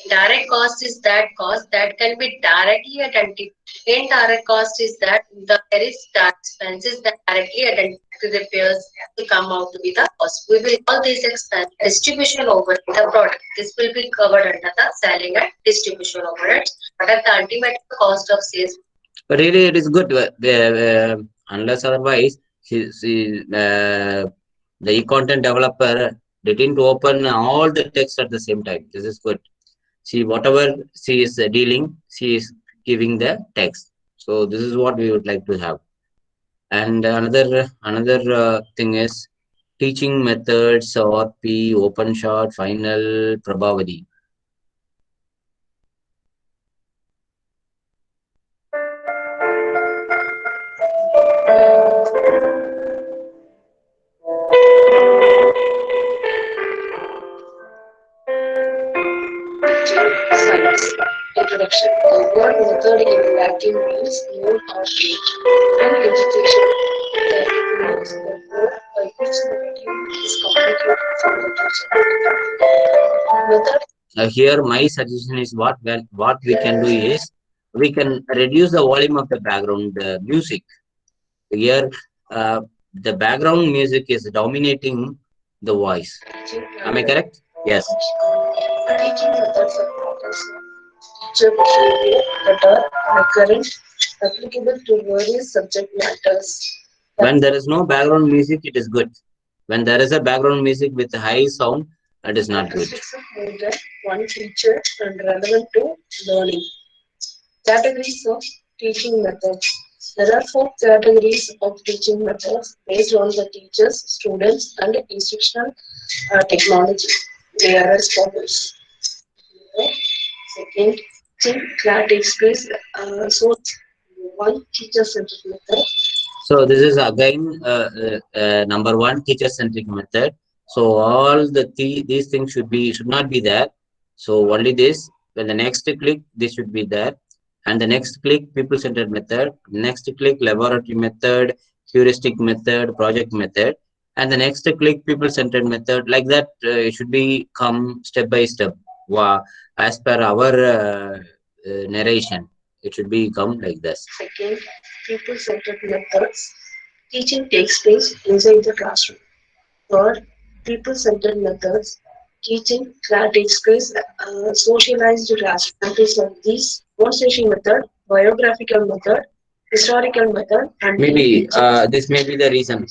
[SPEAKER 9] Direct cost is that cost that can be directly identified. Indirect cost is that there is expenses that directly identified to the peers will come out to be the cost. We will call this expense distribution overhead the product. This will be covered under the selling and distribution overhead. But at the ultimate cost of sales.
[SPEAKER 1] But really, it is good. Unless otherwise, the e-content developer didn't open all the text at the same time. This is good. See, whatever she is dealing, she is giving the text. So this is what we would like to have. And another thing is, teaching methods, RP, open shot, final, probability.
[SPEAKER 9] Science. Introduction. The word method in Latin means mode or page. In education, that means the mode by which the material is communicated from the teacher. Method.
[SPEAKER 1] Here, my suggestion is what we can do is we can reduce the volume of the background music. Here, the background music is dominating the voice. Am I correct? Yes.
[SPEAKER 9] Teaching methods and practice. Teacher behavior that are recurrent, applicable to various subject matters.
[SPEAKER 1] When there is no background music, it is good. When there is a background music with high sound, it is not good.
[SPEAKER 9] Characteristics of more than one teacher and relevant to learning. Categories of teaching methods. There are four categories of teaching methods based on the teachers, students, and instructional technology. They are as follows. Second, teaching that takes place. So, one teacher-centered method.
[SPEAKER 1] So this is again number one, teacher-centric method. So all these things should not be there. So only this. When the next click, this should be there, and the next click, people-centered method. Next click, laboratory method, heuristic method, project method, and the next click, people-centered method. Like that, it should be come step by step. As per our narration, it should be come like this.
[SPEAKER 9] Second, people-centered methods. Teaching takes place inside the classroom. Third, people-centered methods. Teaching that takes place socialized classroom. Examples of these: demonstration method, biographical method, historical method, and
[SPEAKER 1] Maybe this may be the reason.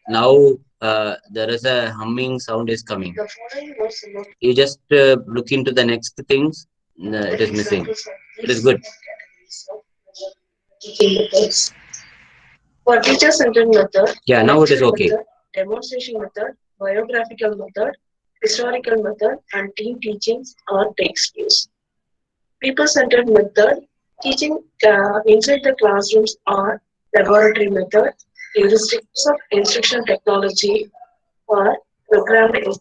[SPEAKER 1] Now there is a humming sound is coming.
[SPEAKER 9] the following were some of
[SPEAKER 1] You just look into the next things. It
[SPEAKER 9] the
[SPEAKER 1] is missing.
[SPEAKER 9] examples of
[SPEAKER 1] It is
[SPEAKER 9] these
[SPEAKER 1] good.
[SPEAKER 9] categories of teaching methods. For teacher-centered method,
[SPEAKER 1] Yeah, now it is
[SPEAKER 9] lecture
[SPEAKER 1] okay.
[SPEAKER 9] method, demonstration method, biographical method, historical method, and team teachings are takes place. People-centered method, teaching inside the classrooms are laboratory method, heuristics of instruction technology, or programmed.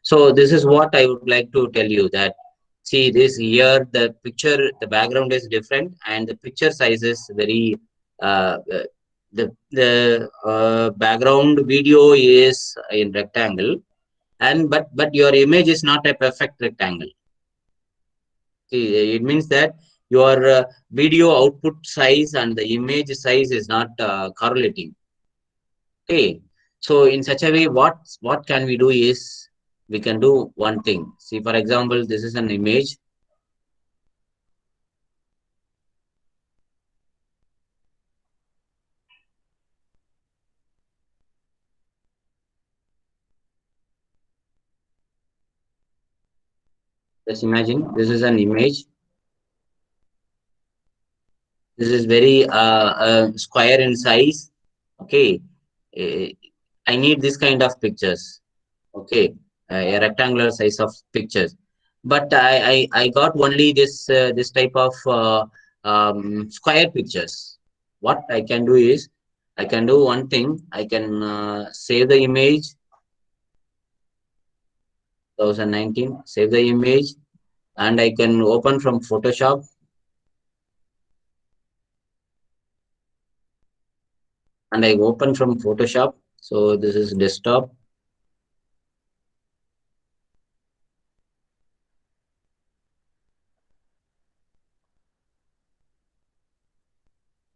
[SPEAKER 1] So this is what I would like to tell you that see this here the picture the background is different and the picture size is very the background video is in rectangle and but your image is not a perfect rectangle. See, it means that your video output size and the image size is not correlating. Okay, so in such a way, what can we do is we can do one thing. See, for example, this is an image. Just imagine this is an image. This is very square in size. Okay, Eh, I need this kind of pictures. Okay, a rectangular size of pictures. But I got only this type of square pictures. What I can do is I can do one thing. I can save the image 2019. Save the image, and I can open from Photoshop. And I open from Photoshop. So this is desktop.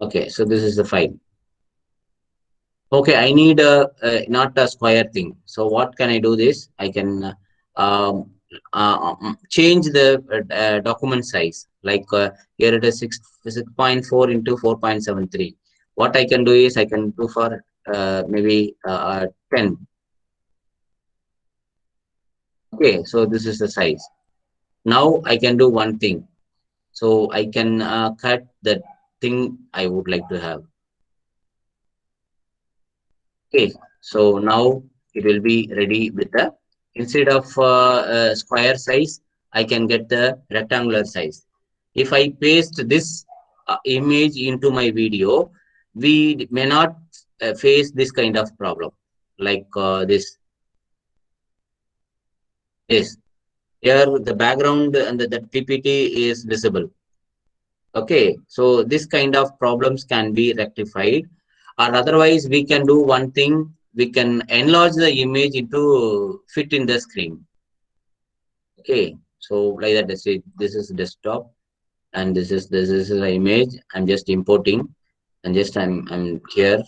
[SPEAKER 1] Okay, so this is the file. Okay, I need not a square thing. So what can I do this? I can change the document size. Like here it is 6.4 into 4.73. What I can do is I can do for maybe 10. Okay, so this is the size. Now I can do one thing. So I can cut the thing I would like to have. Okay, so now it will be ready with the, instead of square size, I can get the rectangular size. If I paste this image into my video, we may not face this kind of problem, like this. Here the background and the PPT is visible. Okay, so this kind of problems can be rectified, or otherwise we can do one thing, we can enlarge the image into fit in the screen. Okay, so like that, this is desktop, and this is the image. I'm just importing, and just I'm here.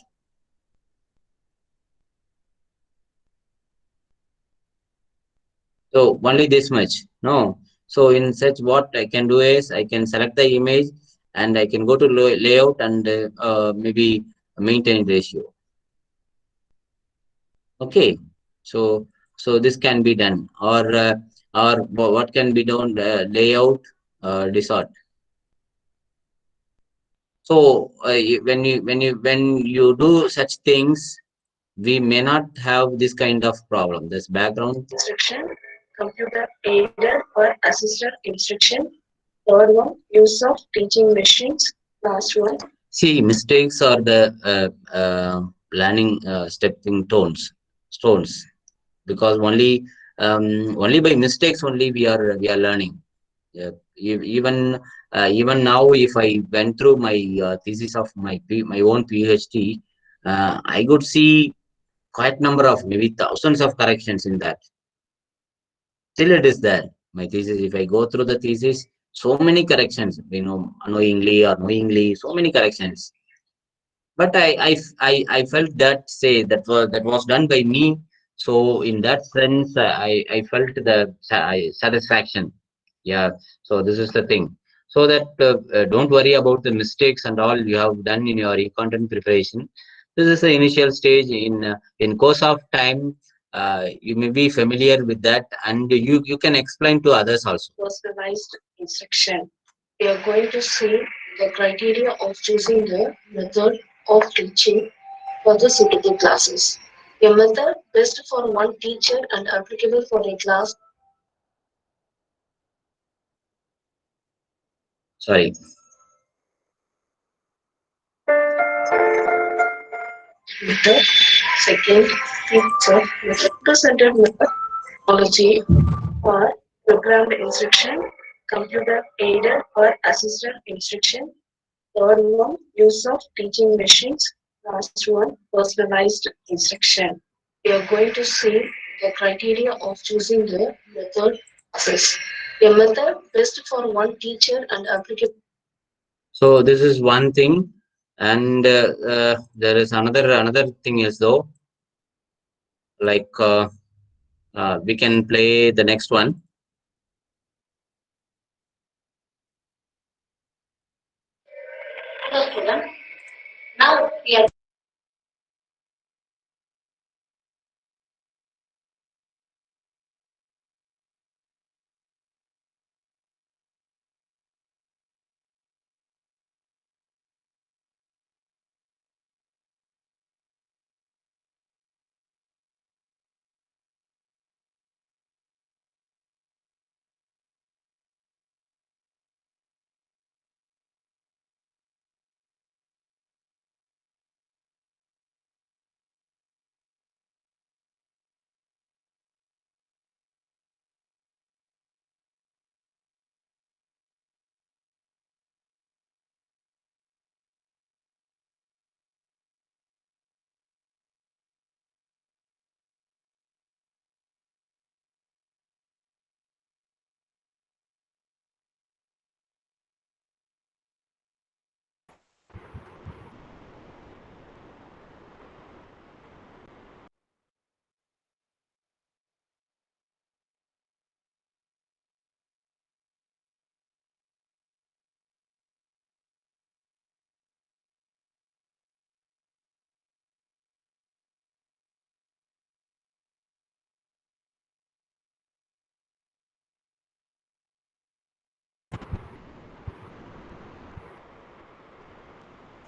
[SPEAKER 1] So only this much. No. So in such, what I can do is I can select the image, and I can go to layout, and maybe maintain ratio. Okay. So this can be done, or what can be done, layout, distort. So when you do such things, we may not have this kind of problem. This background.
[SPEAKER 3] Instruction, computer aided or assisted instruction. Third one, use of teaching machines. Last one.
[SPEAKER 1] See, mistakes are the learning stepping stones, because only by mistakes only we are learning. Yeah, even now, if I went through my thesis of my own PhD, I could see quite number of, maybe thousands of corrections in that. Still, it is there. My thesis, if I go through the thesis, so many corrections, unknowingly or knowingly, so many corrections. But I felt that, say, that was done by me. So in that sense, I felt the satisfaction. Yeah. So this is the thing. So that don't worry about the mistakes and all you have done in your content preparation. This is the initial stage. In course of time, you may be familiar with that, and you can explain to others also.
[SPEAKER 3] Personalized instruction. We are going to see the criteria of choosing the method of teaching for the suitable classes. A method best for one teacher and applicable for a class.
[SPEAKER 1] Sorry.
[SPEAKER 3] Method. Second, teacher method. Centered method. Technology or programmed instruction. Computer aided or assisted instruction. Third one, use of teaching machines. Last one, personalized instruction. We are going to see the criteria of choosing the method assess. A method best for one teacher and applicable.
[SPEAKER 1] So this is one thing, and there is another thing is, though, like we can play the next one.
[SPEAKER 9] Hello, student. Now we are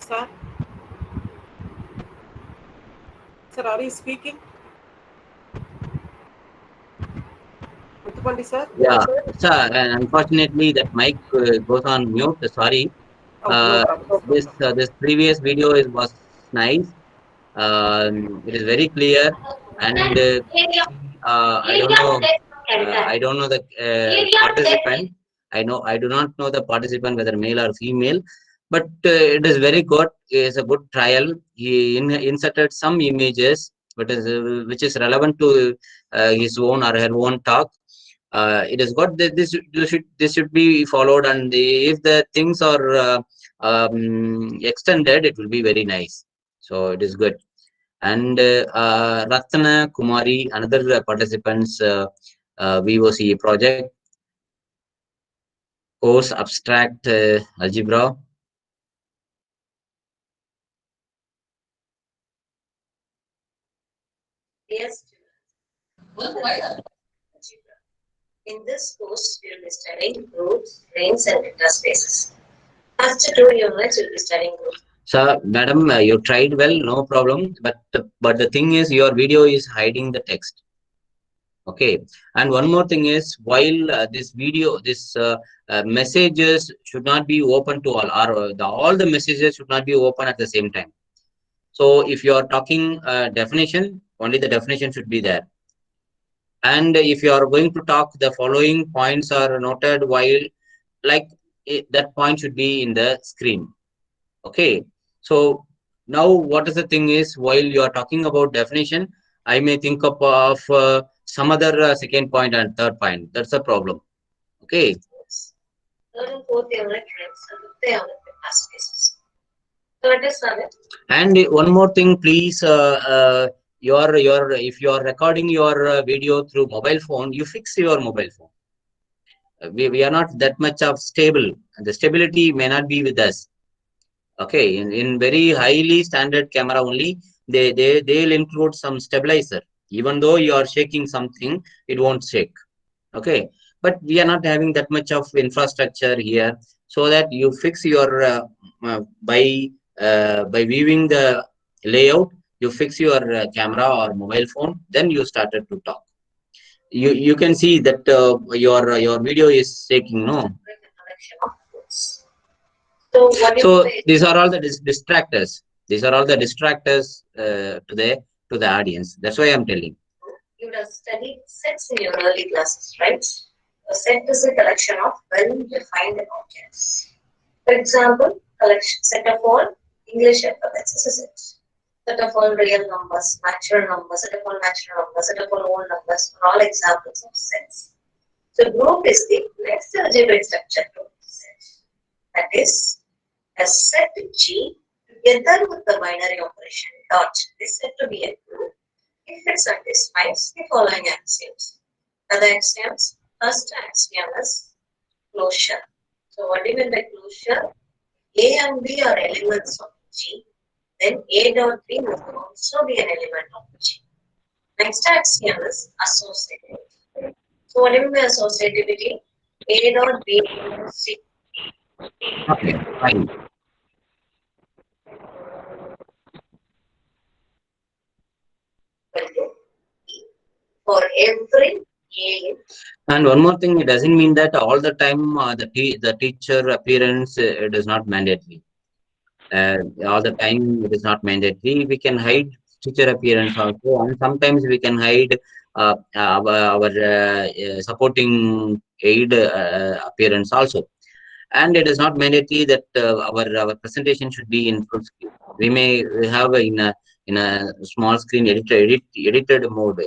[SPEAKER 2] Sir? Sir, are you speaking? Chupandi sir.
[SPEAKER 1] Yeah, sir. And unfortunately, that mic goes on mute. Sorry.
[SPEAKER 2] Oh, no problem. No problem.
[SPEAKER 1] This previous video was nice. It is very clear, and I don't know. I don't know the participant. I do not know the participant whether male or female, but it is very good. It's a good trial. He inserted some images, which is relevant to his own or her own talk. It is good that this should be followed, and if the things are extended, it will be very nice. So it is good. And Ratna Kumari, another participants, VOC project course abstract algebra.
[SPEAKER 9] Yes, algebra. In this course, we will be studying groups, rings, and vector spaces. After 2 units, we will be studying groups.
[SPEAKER 1] So, madam, you tried well, no problem. But the thing is, your video is hiding the text. Okay. And one more thing is, while this video, this messages should not be open to all, or all the messages should not be open at the same time. So, if you are talking definition, only the definition should be there. And if you are going to talk, the following points are noted while, like, that point should be in the screen. Okay. So now what is the thing is, while you are talking about definition, I may think of some other second point and third point. That's a problem. Okay.
[SPEAKER 9] Third and fourth unit rings, and fifth unit vector spaces. So let us start it.
[SPEAKER 1] And one more thing, please. Your if you are recording your video through mobile phone, you fix your mobile phone. We are not that much of stable. The stability may not be with us. Okay, in very highly standard camera only, they'll include some stabilizer. Even though you are shaking something, it won't shake. Okay, but we are not having that much of infrastructure here, so that you fix your by viewing the layout, you fix your camera or mobile phone, then you started to talk. You can see that your video is shaking, no? So these are all the distractors. These are all the distractors to the audience. That's why I'm telling.
[SPEAKER 9] You would have studied sets in your early classes, right? A set is a collection of well-defined objects. For example, collection set of all English alphabets is a set. Set of all real numbers, natural numbers, set of all natural numbers, set of all whole numbers are all examples of sets. So group is the next algebraic structure to set. That is, a set G together with the binary operation dot is said to be a group if it satisfies the following axioms. Other axioms, first axiom is closure. So what do you mean by closure? A and B are elements of G, then A dot B must also be an element of G. Next axiom is associativity. So what do you mean by associativity? A dot B C.
[SPEAKER 1] Okay, fine.
[SPEAKER 9] For every A.
[SPEAKER 1] And one more thing, it doesn't mean that all the time the teacher appearance it is not mandatory. All the time it is not mandatory. We can hide teacher appearance also, and sometimes we can hide our supporting aid appearance also. And it is not mandatory that our presentation should be in full screen. We may have in a small screen edited mode.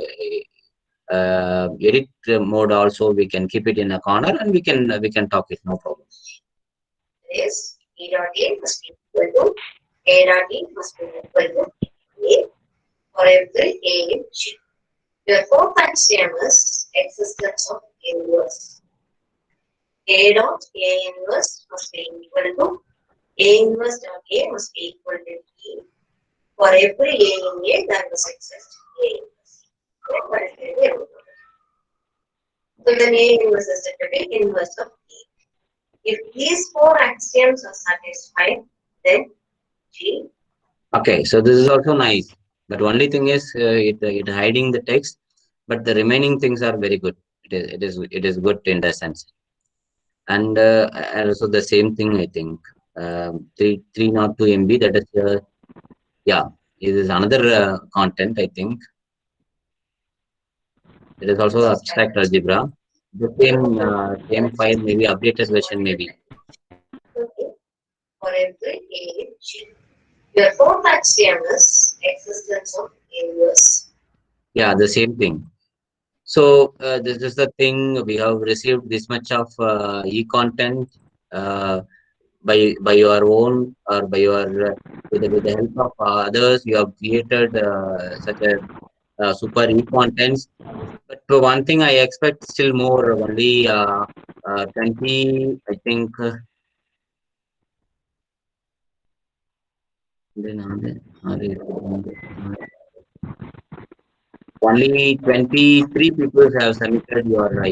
[SPEAKER 1] Edit mode also we can keep it in a corner, and we can talk it, no problem.
[SPEAKER 9] Is E dot A must be equal to A dot E must be equal to A for every A in G. Your fourth axiom is existence of inverse. A dot A inverse must be equal to A inverse dot A must be equal to E for every A in A that must exist A inverse. So then A inverse is said to be inverse of A. If these four axioms are satisfied, then G.
[SPEAKER 1] Okay, so this is also nice, but only thing is it hiding the text, but the remaining things are very good. It is good in that sense. And also the same thing, I think. 302 MB, that is, yeah, it is another content, I think. It is also abstract algebra. The same file, maybe updated version, maybe.
[SPEAKER 6] Okay. For every age, your format CMS existence of areas.
[SPEAKER 1] Yeah, the same thing. So this is the thing. We have received this much of e-content uh, by your own, or by your with the help of others. You have created such a super e-contents. But for one thing, I expect still more. Only 20, I think. Then only 23 people have submitted your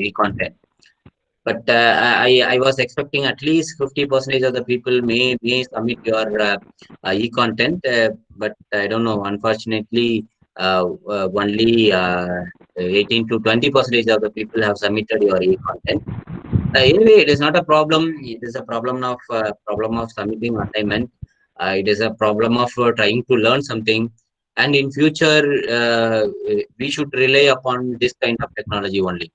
[SPEAKER 1] e-content. But I was expecting at least 50% of the people may submit your e-content, but I don't know. Unfortunately, only 18 to 20% of the people have submitted your e-content. Anyway, it is not a problem. It is a problem of submitting assignment. It is a problem of trying to learn something. And in future, we should rely upon this kind of technology only.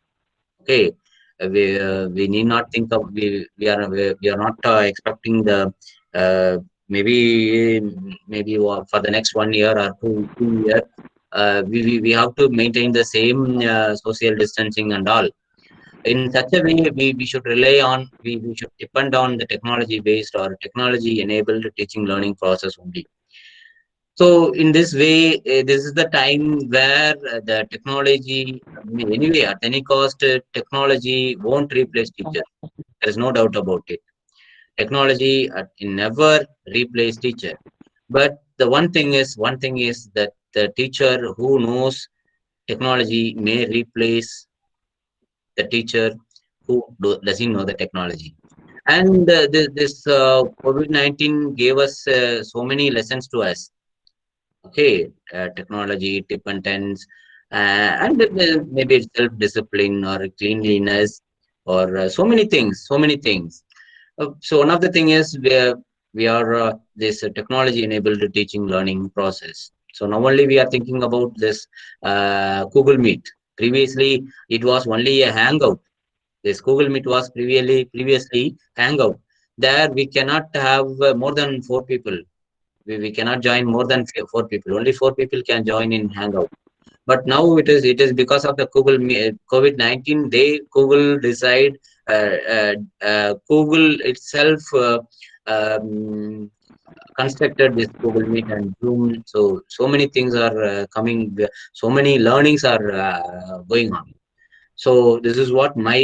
[SPEAKER 1] Okay, we need not think of we are not expecting the maybe for the next 1 year or two year. We have to maintain the same social distancing and all. In such a way, we should rely on we should depend on the technology based or technology enabled teaching learning process only. So in this way, this is the time where the technology, I mean, anyway, at any cost, technology won't replace teacher. There is no doubt about it. Technology never replace teacher. But the one thing is that the teacher who knows technology may replace the teacher who doesn't know the technology. And this COVID-19 gave us so many lessons to us. Okay, technology dependence, and maybe it's self-discipline or cleanliness, or so many things. So one of the thing is we are this technology enabled teaching learning process. So now only we are thinking about this Google Meet. Previously it was only a hangout. This Google Meet was previously hangout. There we cannot have more than four people. We cannot join more than four people. Only four people can join in hangout. But now it is because of the COVID-19. Google decide, Google itself um, constructed this Google Meet and Zoom. So many things are coming. So many learnings are going on. So this is what my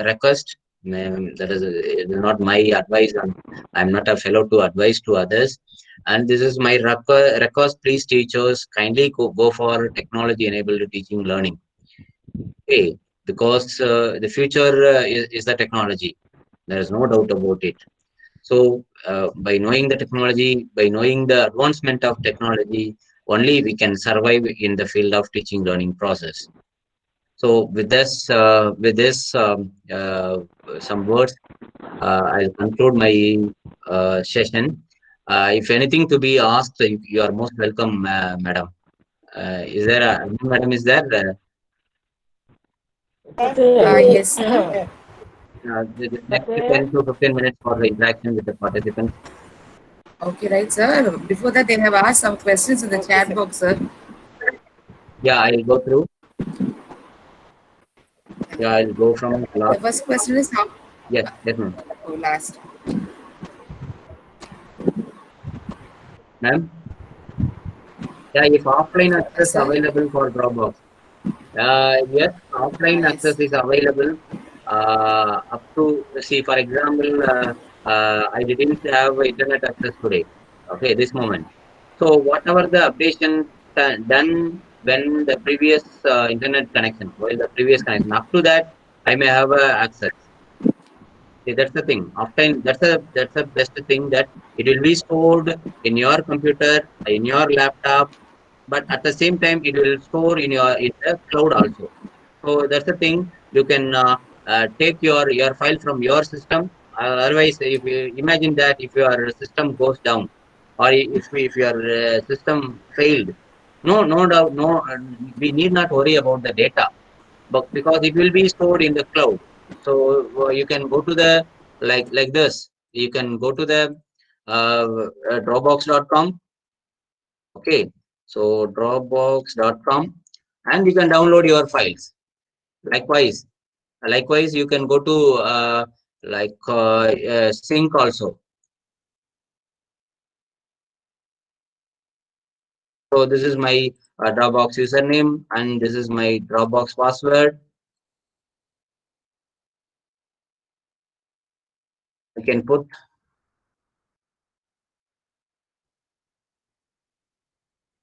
[SPEAKER 1] request. That is, it is not my advice. I'm not a fellow to advise to others. And this is my request. Please, teachers, kindly go for technology-enabled teaching learning. Okay, because the future is the technology. There is no doubt about it. So by knowing the technology, by knowing the advancement of technology, only we can survive in the field of teaching learning process. So with this, some words, I'll conclude my session. If anything to be asked, you are most welcome, madam. Is there a madam? Is there?
[SPEAKER 9] Yes, sir.
[SPEAKER 1] The next 10 to 15 minutes for the interaction with the participants.
[SPEAKER 9] Okay, right, sir. Before that, they have asked some questions in the chat box, sir.
[SPEAKER 1] Yeah, I'll go through. Yeah, I'll go from
[SPEAKER 9] The
[SPEAKER 1] last.
[SPEAKER 9] first question is how?
[SPEAKER 1] Yes, ma'am.
[SPEAKER 9] Oh, last.
[SPEAKER 1] Ma'am. Yeah, if offline
[SPEAKER 9] Yes,
[SPEAKER 1] access
[SPEAKER 9] sir.
[SPEAKER 1] available for Dropbox. Yes, offline access
[SPEAKER 9] Yes.
[SPEAKER 1] is available up to, see, for example, I didn't have internet access today. Okay, this moment. So whatever the updation done when the previous internet connection, while the previous connection, up to that, I may have access. See, that's the thing. Often, that's the best thing, that it will be stored in your computer, in your laptop, but at the same time, it will store in the cloud also. So that's the thing. You can take your file from your system. Otherwise, if you imagine that if your system goes down, or if your system failed, no doubt, no, we need not worry about the data, but because it will be stored in the cloud. So you can go to the like this. You can go to the Dropbox.com. Okay, so Dropbox.com, and you can download your files. Likewise, you can go to sync also. So this is my Dropbox username, and this is my Dropbox password. I can put.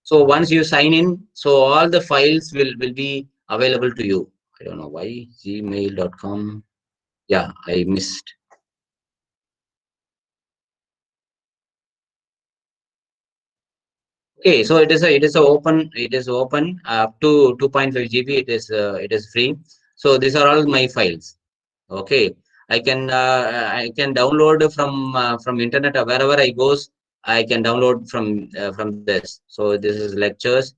[SPEAKER 1] So once you sign in, so all the files will be available to you. I don't know why gmail.com. Yeah, I missed. Okay, so it is open up to 2.5 GB. It is free. So these are all my files. Okay, I can download from internet, wherever I goes. I can download from this. So this is lectures.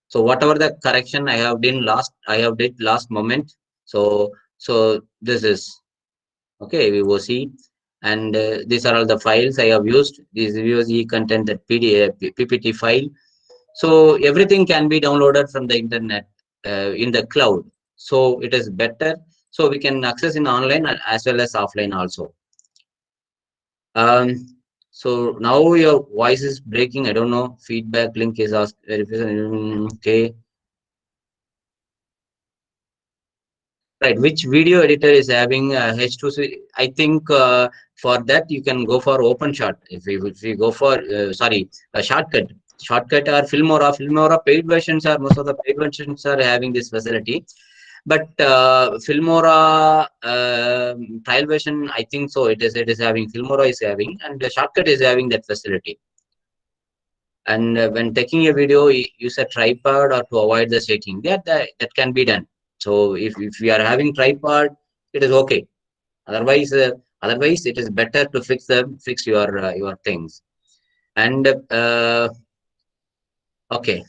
[SPEAKER 1] So whatever the correction I have did last moment. So this is okay. We will see, and these are all the files I have used. This VOC content, that PDF PPT file. So everything can be downloaded from the internet in the cloud. So it is better. So we can access in online as well as offline also. Um, so now your voice is breaking. I don't know. Feedback link is asked. Okay. Right, which video editor is having H2C? I think for that you can go for OpenShot. If you go for Shortcut, Shortcut or Filmora paid versions are most of the paid versions are having this facility. But Filmora trial version, I think so. It is having Filmora is having, and the Shortcut is having that facility. And when taking a video, use a tripod or to avoid the shaking. That can be done. So if we are having tripod, it is okay. Otherwise, otherwise it is better to fix your things. And okay,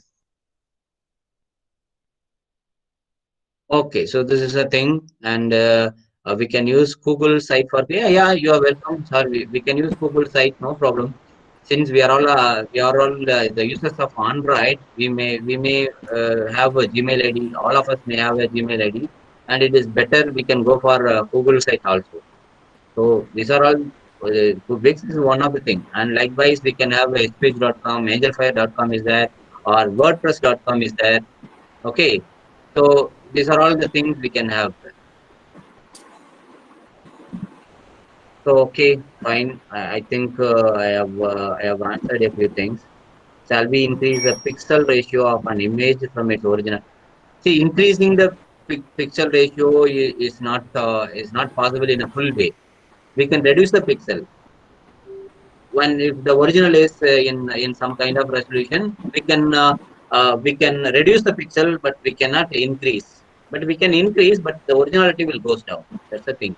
[SPEAKER 1] okay. So this is a thing, and we can use Google site for. Yeah. You are welcome, sir. We can use Google site, no problem. Since we are all the users of Android, we may have a Gmail ID. All of us may have a Gmail ID, and it is better we can go for Google site also. So these are all. Wix is one of the thing, and likewise we can have speech.com, angelfire.com is there, or WordPress.com is there. Okay, so these are all the things we can have. So okay, fine. I think I have answered a few things. Shall we increase the pixel ratio of an image from its original? See, increasing the pixel ratio is not possible in a full way. We can reduce the pixel when if the original is in some kind of resolution. We can reduce the pixel, but we cannot increase. But we can increase, but the originality will goes down. That's the thing.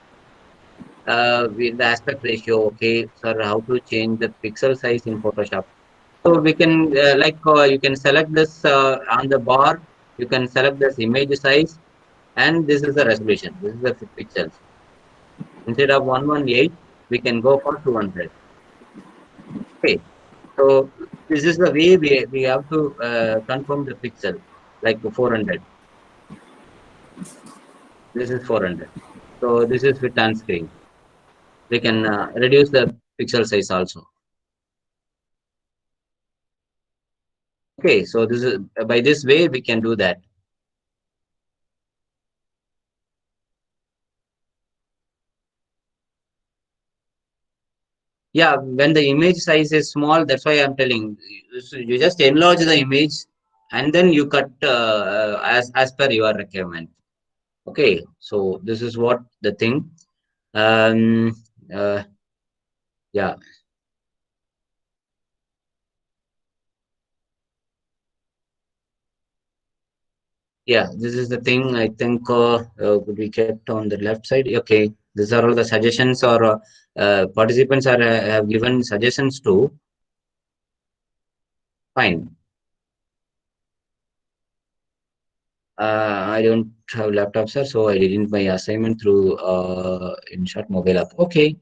[SPEAKER 1] With the aspect ratio, okay, sir, how to change the pixel size in Photoshop? So we can you can select this on the bar. You can select this image size, and this is the resolution. This is the pixels. Instead of 118, we can go for 200. Okay, so this is the way we have to confirm the pixel, like 400. This is 400. So this is with on screen. We can reduce the pixel size also. Okay, so this is by this way we can do that. Yeah, when the image size is small, that's why I'm telling you. So you just enlarge the image, and then you cut as per your requirement. Okay, so this is what the thing. Um, uh, yeah. Yeah, this is the thing. I think could we kept on the left side? Okay, these are all the suggestions or participants are have given suggestions too. Fine. I don't have laptop, sir, so I didn't my assignment through InShot mobile app. Okay,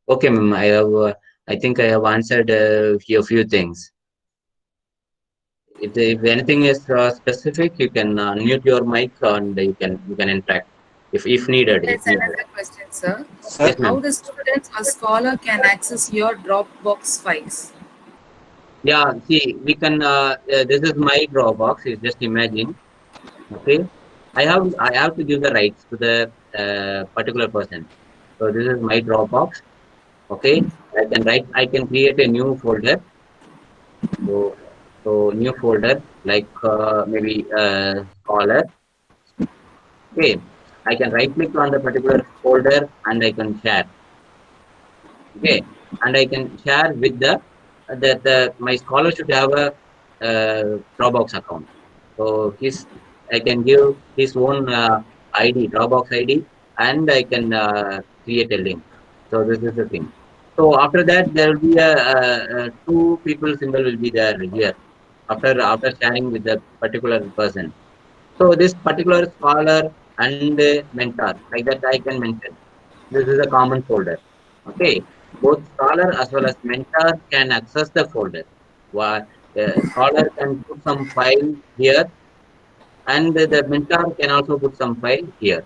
[SPEAKER 1] okay, ma'am. I have. I think I have answered a few things. If anything is specific, you can unmute your mic and you can interact if needed. If
[SPEAKER 10] There's
[SPEAKER 1] needed.
[SPEAKER 10] another question, sir.
[SPEAKER 1] Yes,
[SPEAKER 10] How
[SPEAKER 1] ma'am.
[SPEAKER 10] the student or scholar can access your Dropbox files?
[SPEAKER 1] Yeah. See, we can. This is my Dropbox. You just imagine. Okay. I have to give the rights to the particular person. So this is my Dropbox. Okay. I can create a new folder. So new folder like maybe scholar. Okay, I can right click on the particular folder and I can share. Okay, and I can share with the my scholar should have a Dropbox account. So I can give his own ID, Dropbox ID, and I can create a link. So this is the thing. So after that, there will be a two people symbol will be there here after sharing with the particular person. So this particular scholar and mentor, like that I can mention. This is a common folder. Okay. Both scholar as well as mentor can access the folder. Why scholar can put some file here and the mentor can also put some file here.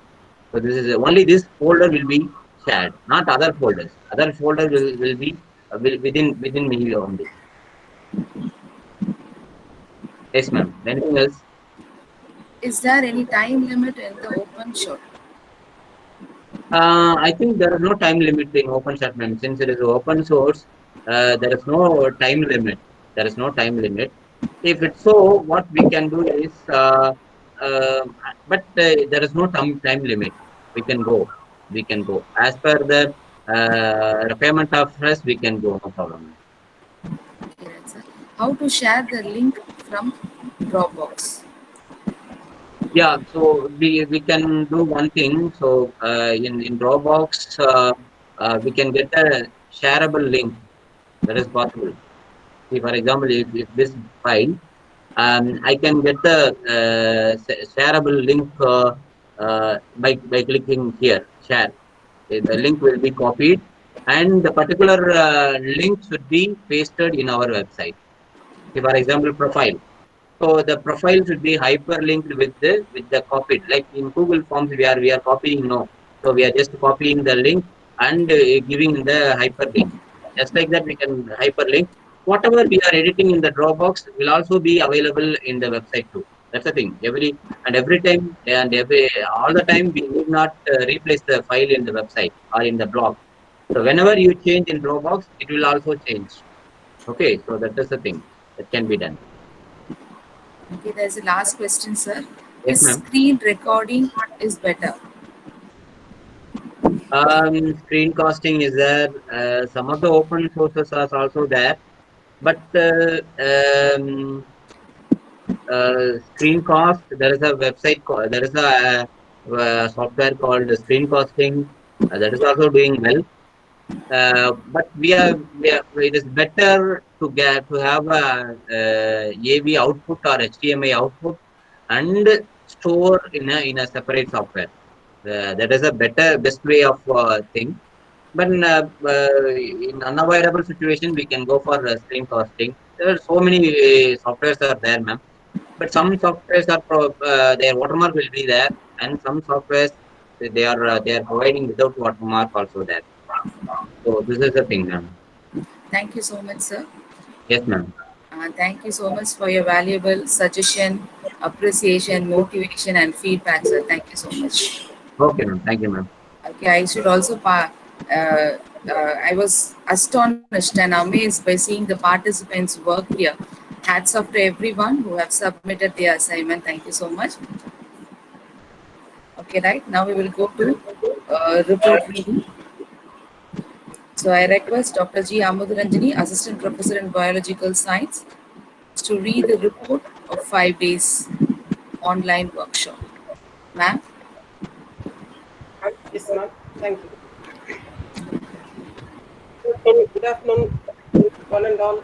[SPEAKER 1] So this is only this folder will be shared, not other folders. Other folder will be within me only. Yes, ma'am. Anything else?
[SPEAKER 10] Is there any time limit in the open shot?
[SPEAKER 1] I think there is no time limit in OpenShot, ma'am. Since it is open source, there is no time limit. There is no time limit. If it's so, what we can do is, uh, but there is no time limit. We can go. We can go as per the requirement of us. We can go. No problem.
[SPEAKER 10] Okay, right, sir. How to share the link from Dropbox?
[SPEAKER 1] Yeah. So we can do one thing. So in Dropbox, we can get a shareable link. That is possible. See, for example, if this file, I can get the shareable link by clicking here, share. The link will be copied, and the particular link should be pasted in our website. See, for example, profile. So the profile should be hyperlinked with the copied. Like in Google Forms, we are copying no. So we are just copying the link and giving the hyperlink. Just like that, we can hyperlink. Whatever we are editing in the Dropbox will also be available in the website too. That's the thing. Every time and every all the time we need not replace the file in the website or in the blog. So whenever you change in Dropbox, it will also change. Okay, so that is the thing that can be done.
[SPEAKER 10] Okay, there's a last question, sir.
[SPEAKER 1] Yes,
[SPEAKER 10] Is
[SPEAKER 1] ma'am.
[SPEAKER 10] screen recording is better?
[SPEAKER 1] Screencasting is there. Some of the open sources are also there, but screencast. There is a website. There is a software called screencasting that is also doing well. But it is better to have a AV output or HDMI output and store in a separate software. That is a best way of thing. But in unavoidable situation, we can go for screencasting. There are so many softwares are there, ma'am. But some softwares are their watermark will be there, and some softwares they are providing without watermark also there. So this is the thing, ma'am.
[SPEAKER 10] Thank you so much, sir.
[SPEAKER 1] Yes, ma'am.
[SPEAKER 10] Thank you so much for your valuable suggestion, appreciation, motivation, and feedback, sir. Thank you so much.
[SPEAKER 1] Okay, ma'am. Thank you, ma'am.
[SPEAKER 10] Okay, I should also I was astonished and amazed by seeing the participants work here. Hats off to everyone who have submitted their assignment. Thank you so much. Okay, right now we will go to report reading. So I request Dr. G. Amudaranjani, Assistant Professor in Biological Science, to read the report of 5 days online workshop. Ma'am?
[SPEAKER 2] Yes, ma'am. Thank you. Good afternoon, one and all.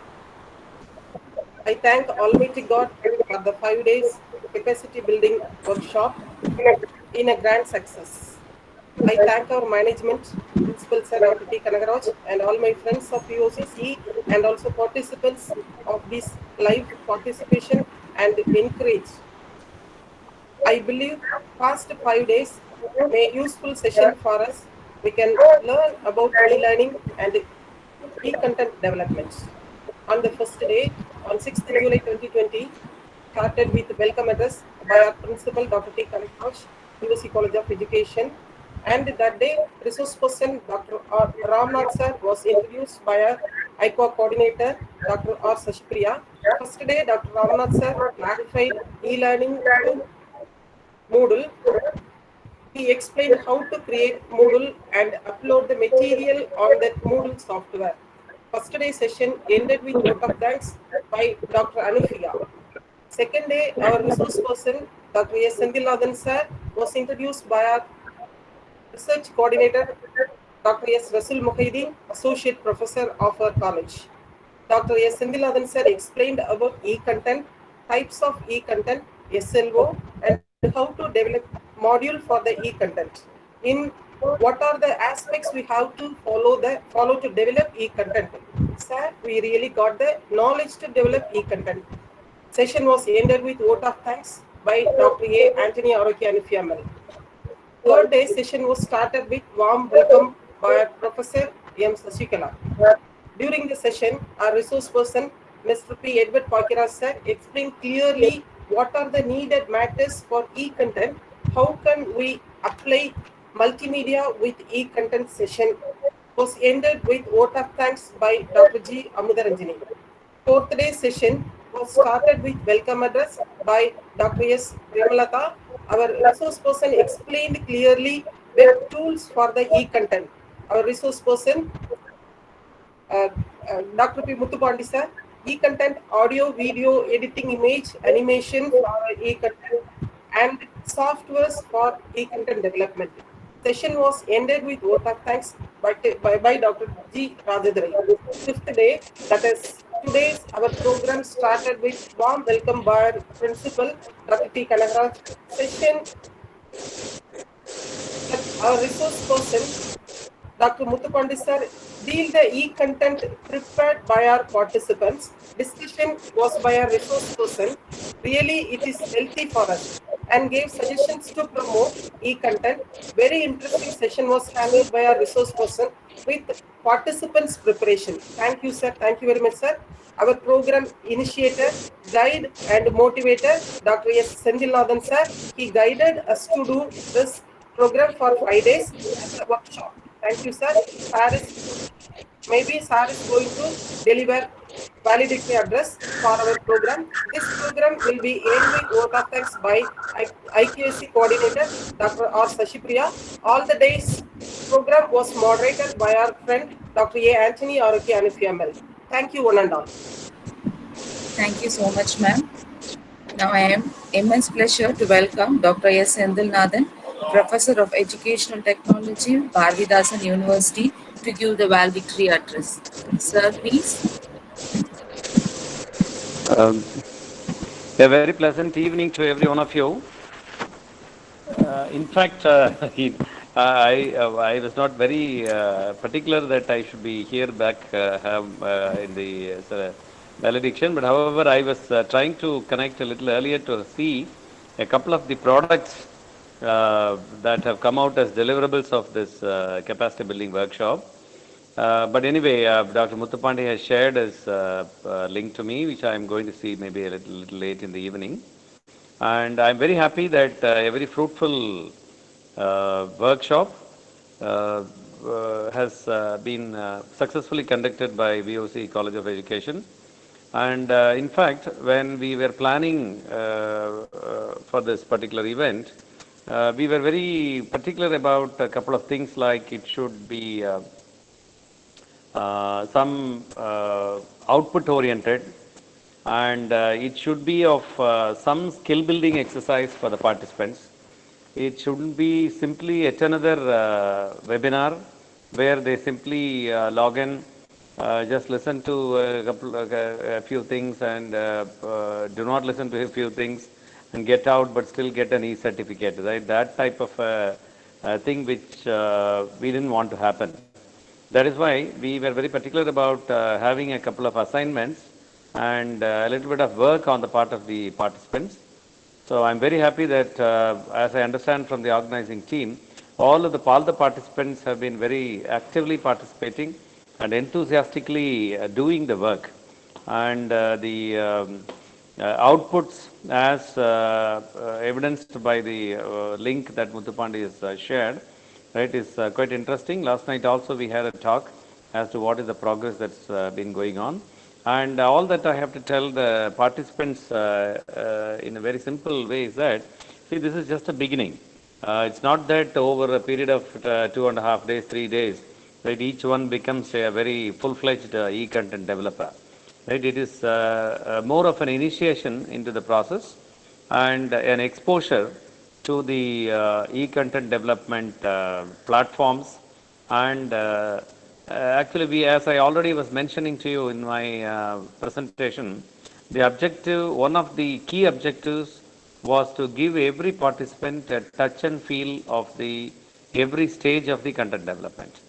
[SPEAKER 2] I thank Almighty God for the 5 days capacity building workshop in a grand success. I thank our management, Principal Sir Dr. T. Kanagaraj, and all my friends of UOCC and also participants of this live participation and encourage. I believe past 5 days may useful session for us. We can learn about e-learning and e-content development. On the first day, on 6th July 2020, started with welcome address by our principal, Dr. T. Kanagaraj, USC College of Education. And that day, resource person Dr. R. Ramnath sir was introduced by our ICO coordinator, Dr. R. Sashpriya. First day, Dr. Ramnath sir clarified e-learning through Moodle. He explained how to create Moodle and upload the material on that Moodle software. First day session ended with vote of thanks by Dr. Anufia. Second day, our resource person, Dr. S. Sendilathan sir, was introduced by our research coordinator, Dr. S. Rasul Muhyiddin, Associate Professor of our college. Dr. S. Sendilathan sir explained about e-content, types of e-content, SLO, and how to develop module for the e-content. In what are the aspects we have to follow to develop e-content. Sir, we really got the knowledge to develop e-content. Session was ended with vote of thanks by Dr. A. Anthony Aroki and FML. Third day session was started with warm welcome by Professor M. Sasikala. During the session, our resource person, Mr. P. Edward Pakira sir, explained clearly what are the needed matters for e-content, how can we apply multimedia with e-content session was ended with vote of thanks by Dr. G. Amudaranjani. Fourth day session was started with welcome address by Dr. S. Premalata. Our resource person explained clearly web tools for the e-content. Our resource person, Dr. P. Muthupandi sir, e-content, audio, video, editing, image, animation for e-content, and softwares for e-content development. Session was ended with vote of thanks by Dr. G. Rajadri. Fifth day, that is today's our program started with warm welcome by our principal, Dr. T. Kanagaraj. Session that our resource person, Dr. Muthupandi sir, deal the e-content prepared by our participants. Discussion was by our resource person. Really, it is healthy for us and gave suggestions to promote e-content. Very interesting session was handled by our resource person with participants' preparation. Thank you, sir. Thank you very much, sir. Our program initiator, guide and motivator, Dr. S. Sendilathan sir, he guided us to do this program for 5 days as a workshop. Thank you, sir. Maybe sir is going to deliver valedictory address for our program. This program will be end with vote of thanks by IQAC coordinator, Dr. R. Sashipriya. All the days program was moderated by our friend, Dr. A. Anthony Aroki and FML. Thank you, one and all.
[SPEAKER 10] Thank you so much, ma'am. Now I am immense pleasure to welcome Dr. S. Senthilnathan, Professor of Educational Technology, Bharatidasan University, to give the valedictory address. Sir, please.
[SPEAKER 11] A very pleasant evening to every one of you. In fact, I was not very particular that I should be here back in the valediction, but however, I was trying to connect a little earlier to see a couple of the products that have come out as deliverables of this capacity building workshop. But anyway, Dr. Muthupandi has shared his link to me, which I am going to see maybe a little late in the evening. And I'm very happy that a very fruitful workshop has been successfully conducted by VOC College of Education. And in fact, when we were planning for this particular event, we were very particular about a couple of things, like it should be some output oriented, and it should be of some skill building exercise for the participants. It shouldn't be simply yet another webinar where they simply log in, just listen to a few things and do not listen to a few things and get out but still get an e-certificate, right? That type of thing which we didn't want to happen. That is why we were very particular about having a couple of assignments and a little bit of work on the part of the participants. So I'm very happy that, as I understand from the organizing team, all the participants have been very actively participating and enthusiastically doing the work. And the outputs, as evidenced by the link that Muthupandi has shared, right, is quite interesting. Last night also we had a talk as to what is the progress that's been going on. And all that I have to tell the participants in a very simple way is that, see, this is just a beginning. It's not that over a period of 2.5 days, 3 days, right, each one becomes a very full-fledged e-content developer. Right, it is more of an initiation into the process and an exposure to the e-content development platforms and actually we, as I already was mentioning to you in my presentation, the objective, one of the key objectives was to give every participant a touch and feel of the every stage of the content development.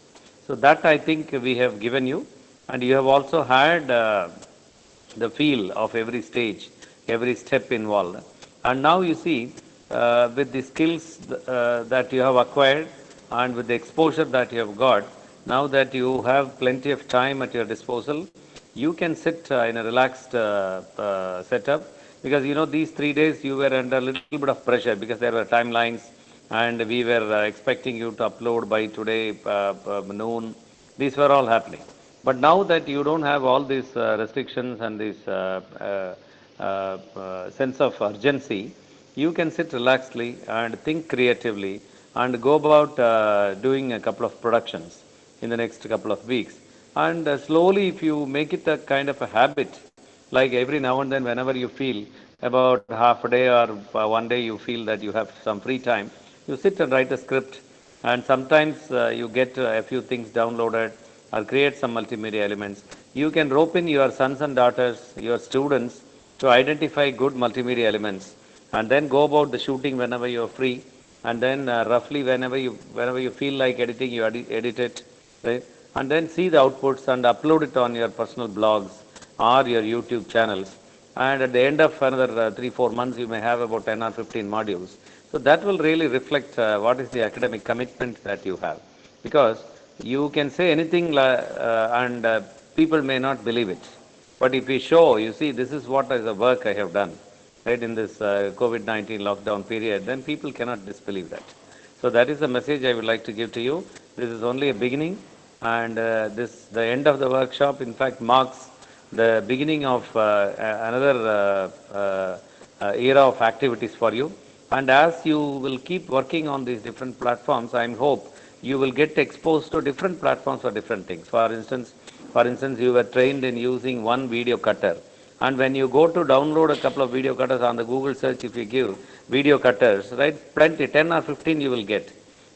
[SPEAKER 11] So that I think we have given you, and you have also had the feel of every stage, every step involved. And now you see, with the skills that you have acquired and with the exposure that you have got, now that you have plenty of time at your disposal, you can sit in a relaxed setup, because you know these 3 days you were under a little bit of pressure because there were timelines and we were expecting you to upload by today noon. These were all happening. But now that you don't have all these restrictions and this sense of urgency, you can sit relaxedly and think creatively and go about doing a couple of productions in the next couple of weeks. And slowly, if you make it a kind of a habit, like every now and then, whenever you feel about half a day or one day you feel that you have some free time, you sit and write a script, and sometimes you get a few things downloaded or create some multimedia elements. You can rope in your sons and daughters, your students, to identify good multimedia elements, and then go about the shooting whenever you are free, and then roughly whenever you feel like editing, you edit it, right? And then see the outputs and upload it on your personal blogs or your YouTube channels. And at the end of another 3-4 months, you may have about 10 or 15 modules. So that will really reflect what is the academic commitment that you have. Because you can say anything and people may not believe it. But if we show, you see, this is what is the work I have done, right, in this COVID-19 lockdown period, then people cannot disbelieve that. So that is the message I would like to give to you. This is only a beginning, and the end of the workshop, in fact, marks the beginning of another era of activities for you. And as you will keep working on these different platforms, I hope you will get exposed to different platforms for different things. For instance, you were trained in using one video cutter. And when you go to download a couple of video cutters on the Google search, if you give video cutters, right, plenty, 10 or 15 you will get.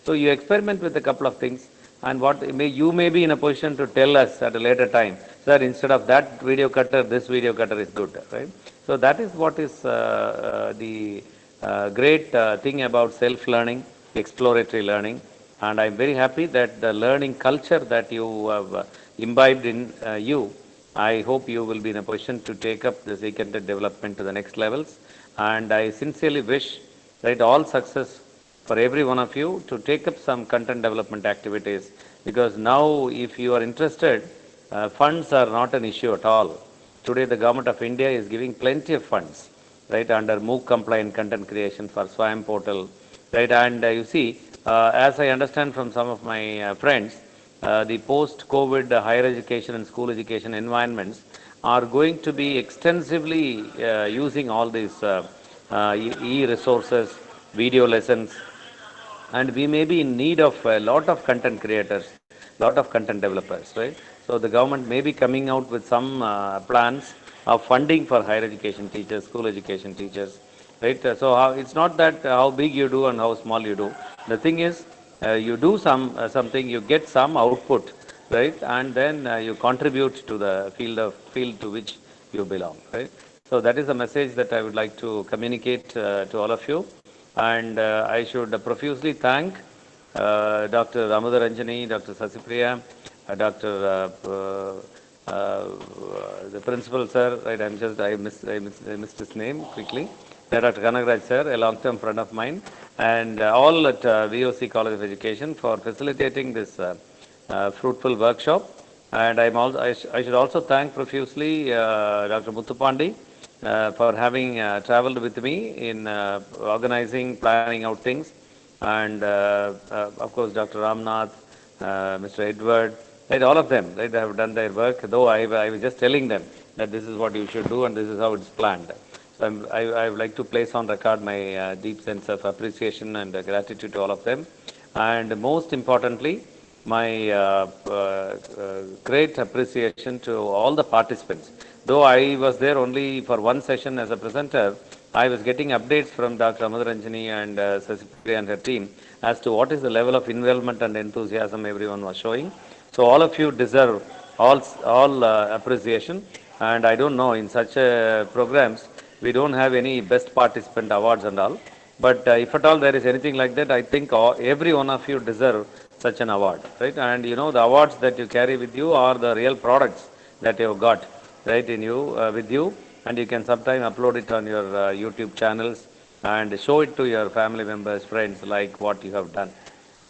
[SPEAKER 11] So you experiment with a couple of things, and you may be in a position to tell us at a later time, sir, instead of that video cutter, this video cutter is good, right? So that is what is the great thing about self-learning, exploratory learning, and I'm very happy that the learning culture that you have imbibed in you, I hope you will be in a position to take up this e-content development to the next levels. And I sincerely wish, right, all success for every one of you to take up some content development activities, because now if you are interested, funds are not an issue at all. Today the government of India is giving plenty of funds, right, under MOOC compliant content creation for SWAYAM portal, right? And you see, as I understand from some of my friends, the post-COVID higher education and school education environments are going to be extensively using all these e-resources, video lessons, and we may be in need of a lot of content creators, lot of content developers, right? So the government may be coming out with some plans of funding for higher education teachers, school education teachers, right? So it's not that how big you do and how small you do. The thing is, you do something, you get some output, right? And then you contribute to the field to which you belong, right? So that is a message that I would like to communicate to all of you. And I should profusely thank Dr. Ramadharanjani, Dr. Sasipriya, Dr. The principal sir, right? I missed his name quickly. Dr. Kanagraj sir, a long-term friend of mine, and all at VOC College of Education for facilitating this fruitful workshop. And I should also thank profusely Dr. Muthupandi for having traveled with me in organizing, planning out things, and of course Dr. Ramnath, Mr. Edward, right, all of them, right, they have done their work, though I was just telling them that this is what you should do and this is how it's planned. So I would like to place on record my deep sense of appreciation and gratitude to all of them. And most importantly, my great appreciation to all the participants. Though I was there only for one session as a presenter, I was getting updates from Dr. Amadharanjani and Sasipriya and her team as to what is the level of involvement and enthusiasm everyone was showing. So all of you deserve all appreciation. And I don't know, in such programs, we don't have any best participant awards and all. But if at all there is anything like that, I think every one of you deserve such an award, right? And you know, the awards that you carry with you are the real products that you have got, right, in you, with you, and you can sometime upload it on your YouTube channels and show it to your family members, friends, like what you have done.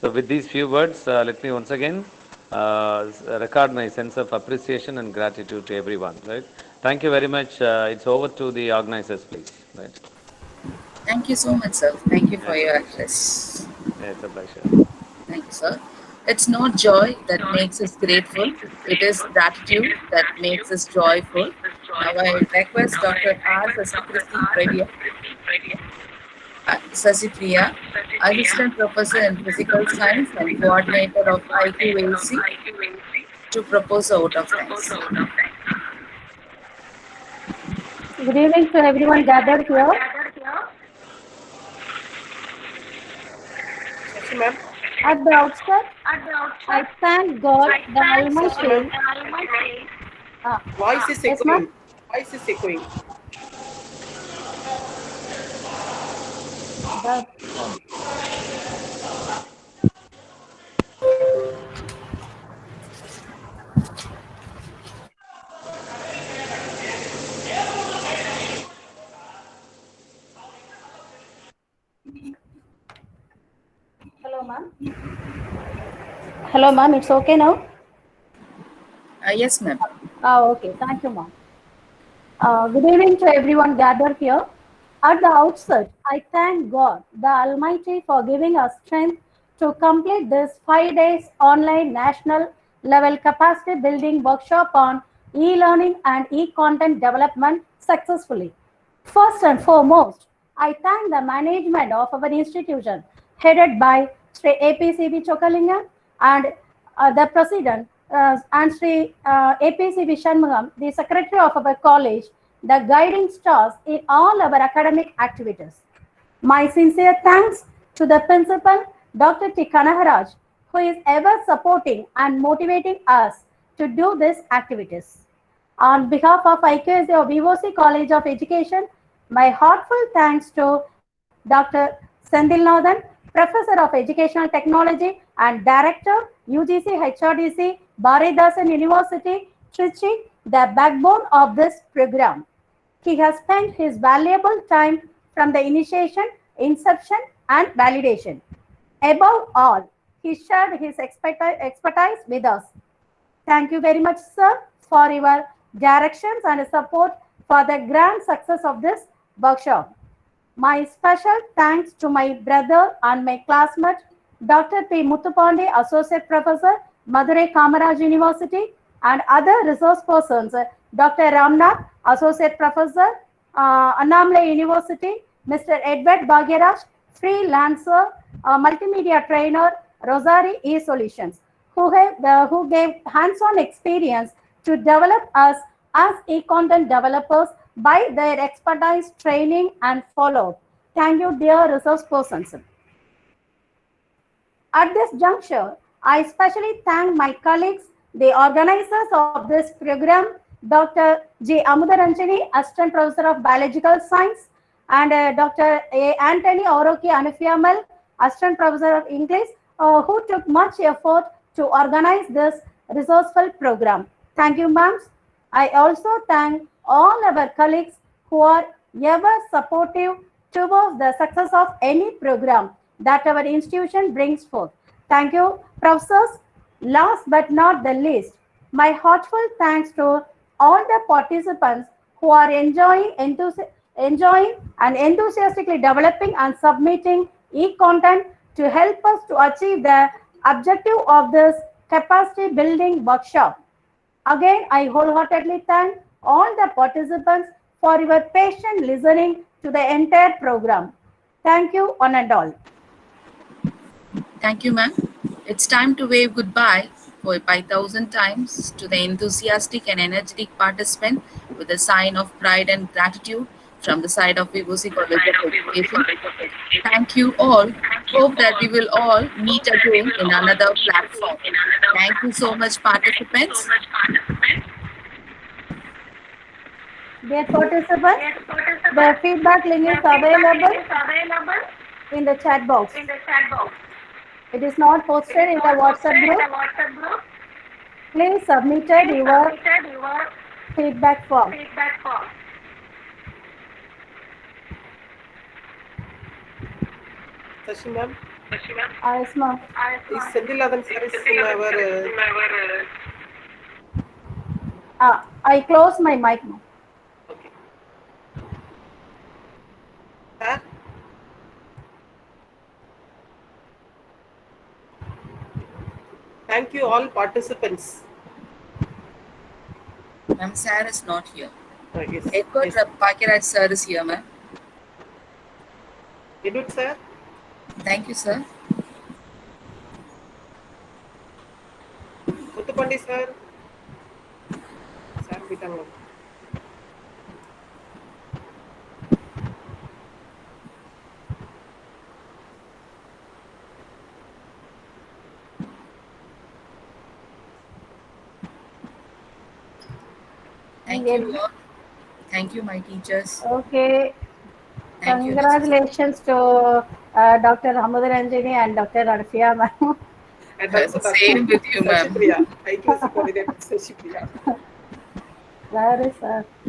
[SPEAKER 11] So with these few words, let me once again record my sense of appreciation and gratitude to everyone, right? Thank you very much. It's over to the organizers, please. Right.
[SPEAKER 10] Thank you so much, sir. Thank you for
[SPEAKER 11] It's a
[SPEAKER 10] your
[SPEAKER 11] pleasure.
[SPEAKER 10] address.
[SPEAKER 11] It's a pleasure.
[SPEAKER 10] Thank you, sir. It's not joy that makes us grateful. It is gratitude that makes us joyful. Now I request Dr. R. Sasipriya, Assistant Professor in Physical Science and Coordinator of IQAC, to propose a vote of thanks.
[SPEAKER 12] Good evening to everyone gathered here.
[SPEAKER 2] Shashi ma'am.
[SPEAKER 12] At the outset, I thank God the
[SPEAKER 2] Shashi ma'am.
[SPEAKER 12] Almighty.
[SPEAKER 2] Voice is
[SPEAKER 12] Yes, ma'am.
[SPEAKER 2] echoing. Voice is echoing.
[SPEAKER 12] Hello, ma'am. Hello, ma'am. It's okay now?
[SPEAKER 10] Yes, ma'am.
[SPEAKER 12] Okay. Thank you, ma'am. Good evening to everyone gathered here. At the outset, I thank God, the Almighty, for giving us strength to complete this 5 days online national level capacity building workshop on e-learning and e-content development successfully. First and foremost, I thank the management of our institution headed by Sri APCB Chokalingam and the president and Sri APCB Shanmugam, the secretary of our college, the guiding stars in all our academic activities. My sincere thanks to the principal, Dr. T. Kanaharaj, who is ever supporting and motivating us to do these activities. On behalf of IQAC of VOC College of Education, my heartfelt thanks to Dr. Sendilnathan, Professor of Educational Technology and Director, UGC HRDC, Bharidasan University, Trichy, the backbone of this program. He has spent his valuable time from the initiation, inception, and validation. Above all, he shared his expertise with us. Thank you very much, sir, for your directions and support for the grand success of this workshop. My special thanks to my brother and my classmate, Dr. P. Muthupandi, Associate Professor, Madurai Kamaraj University, and other resource persons, Dr. Ramnath, Associate Professor, Annamale University, Mr. Edward Bhagyaraj, freelancer, multimedia trainer, Rosary E-Solutions, who gave hands-on experience to develop us as e-content developers by their expertise, training, and follow. Thank you, dear resource persons. At this juncture, I especially thank my colleagues, the organizers of this program, Dr. J. Amudaranjani, Assistant Professor of Biological Science, and Dr. A. Anthony Oroki Anufiamal, Assistant Professor of English, who took much effort to organize this resourceful program. Thank you, ma'am. I also thank all our colleagues who are ever supportive towards the success of any program that our institution brings forth. Thank you, professors. Last but not the least, my heartfelt thanks to all the participants who are enjoying and enthusiastically developing and submitting e-content to help us to achieve the objective of this capacity building workshop. Again, I wholeheartedly thank all the participants for your patient listening to the entire program. Thank you, one and all.
[SPEAKER 10] Thank you, ma'am. It's time to wave goodbye for by thousand times to the enthusiastic and energetic participant with a sign of pride and gratitude from the side of Vibusi College of Education. Thank you all. Hope that we will all meet again in another platform. Thank you so much, participants.
[SPEAKER 12] Dear participants, the feedback link is available in the chat box. It is not posted in the WhatsApp group. Please submit your feedback form.
[SPEAKER 2] Sashi ma'am,
[SPEAKER 12] Yes, ma'am.
[SPEAKER 2] is Sendiladan sir is in our.
[SPEAKER 12] I close my mic now.
[SPEAKER 2] Okay. Sir? Thank you all participants.
[SPEAKER 10] Ma'am, sir is not here.
[SPEAKER 2] Yes.
[SPEAKER 10] Edward Pakiraj sir is here, ma'am.
[SPEAKER 2] Edward sir?
[SPEAKER 10] Thank you, sir.
[SPEAKER 2] Muthupandi sir? Sir, bitango.
[SPEAKER 10] Thank you all. Thank you, my teachers.
[SPEAKER 12] Okay.
[SPEAKER 10] Thank you.
[SPEAKER 12] Congratulations to Dr. Amudaranjani and Dr. Arfia, ma'am.
[SPEAKER 2] And also
[SPEAKER 10] Same with you, ma'am.
[SPEAKER 2] Sachipriya, IQC coordinator Sachipriya.
[SPEAKER 12] Where is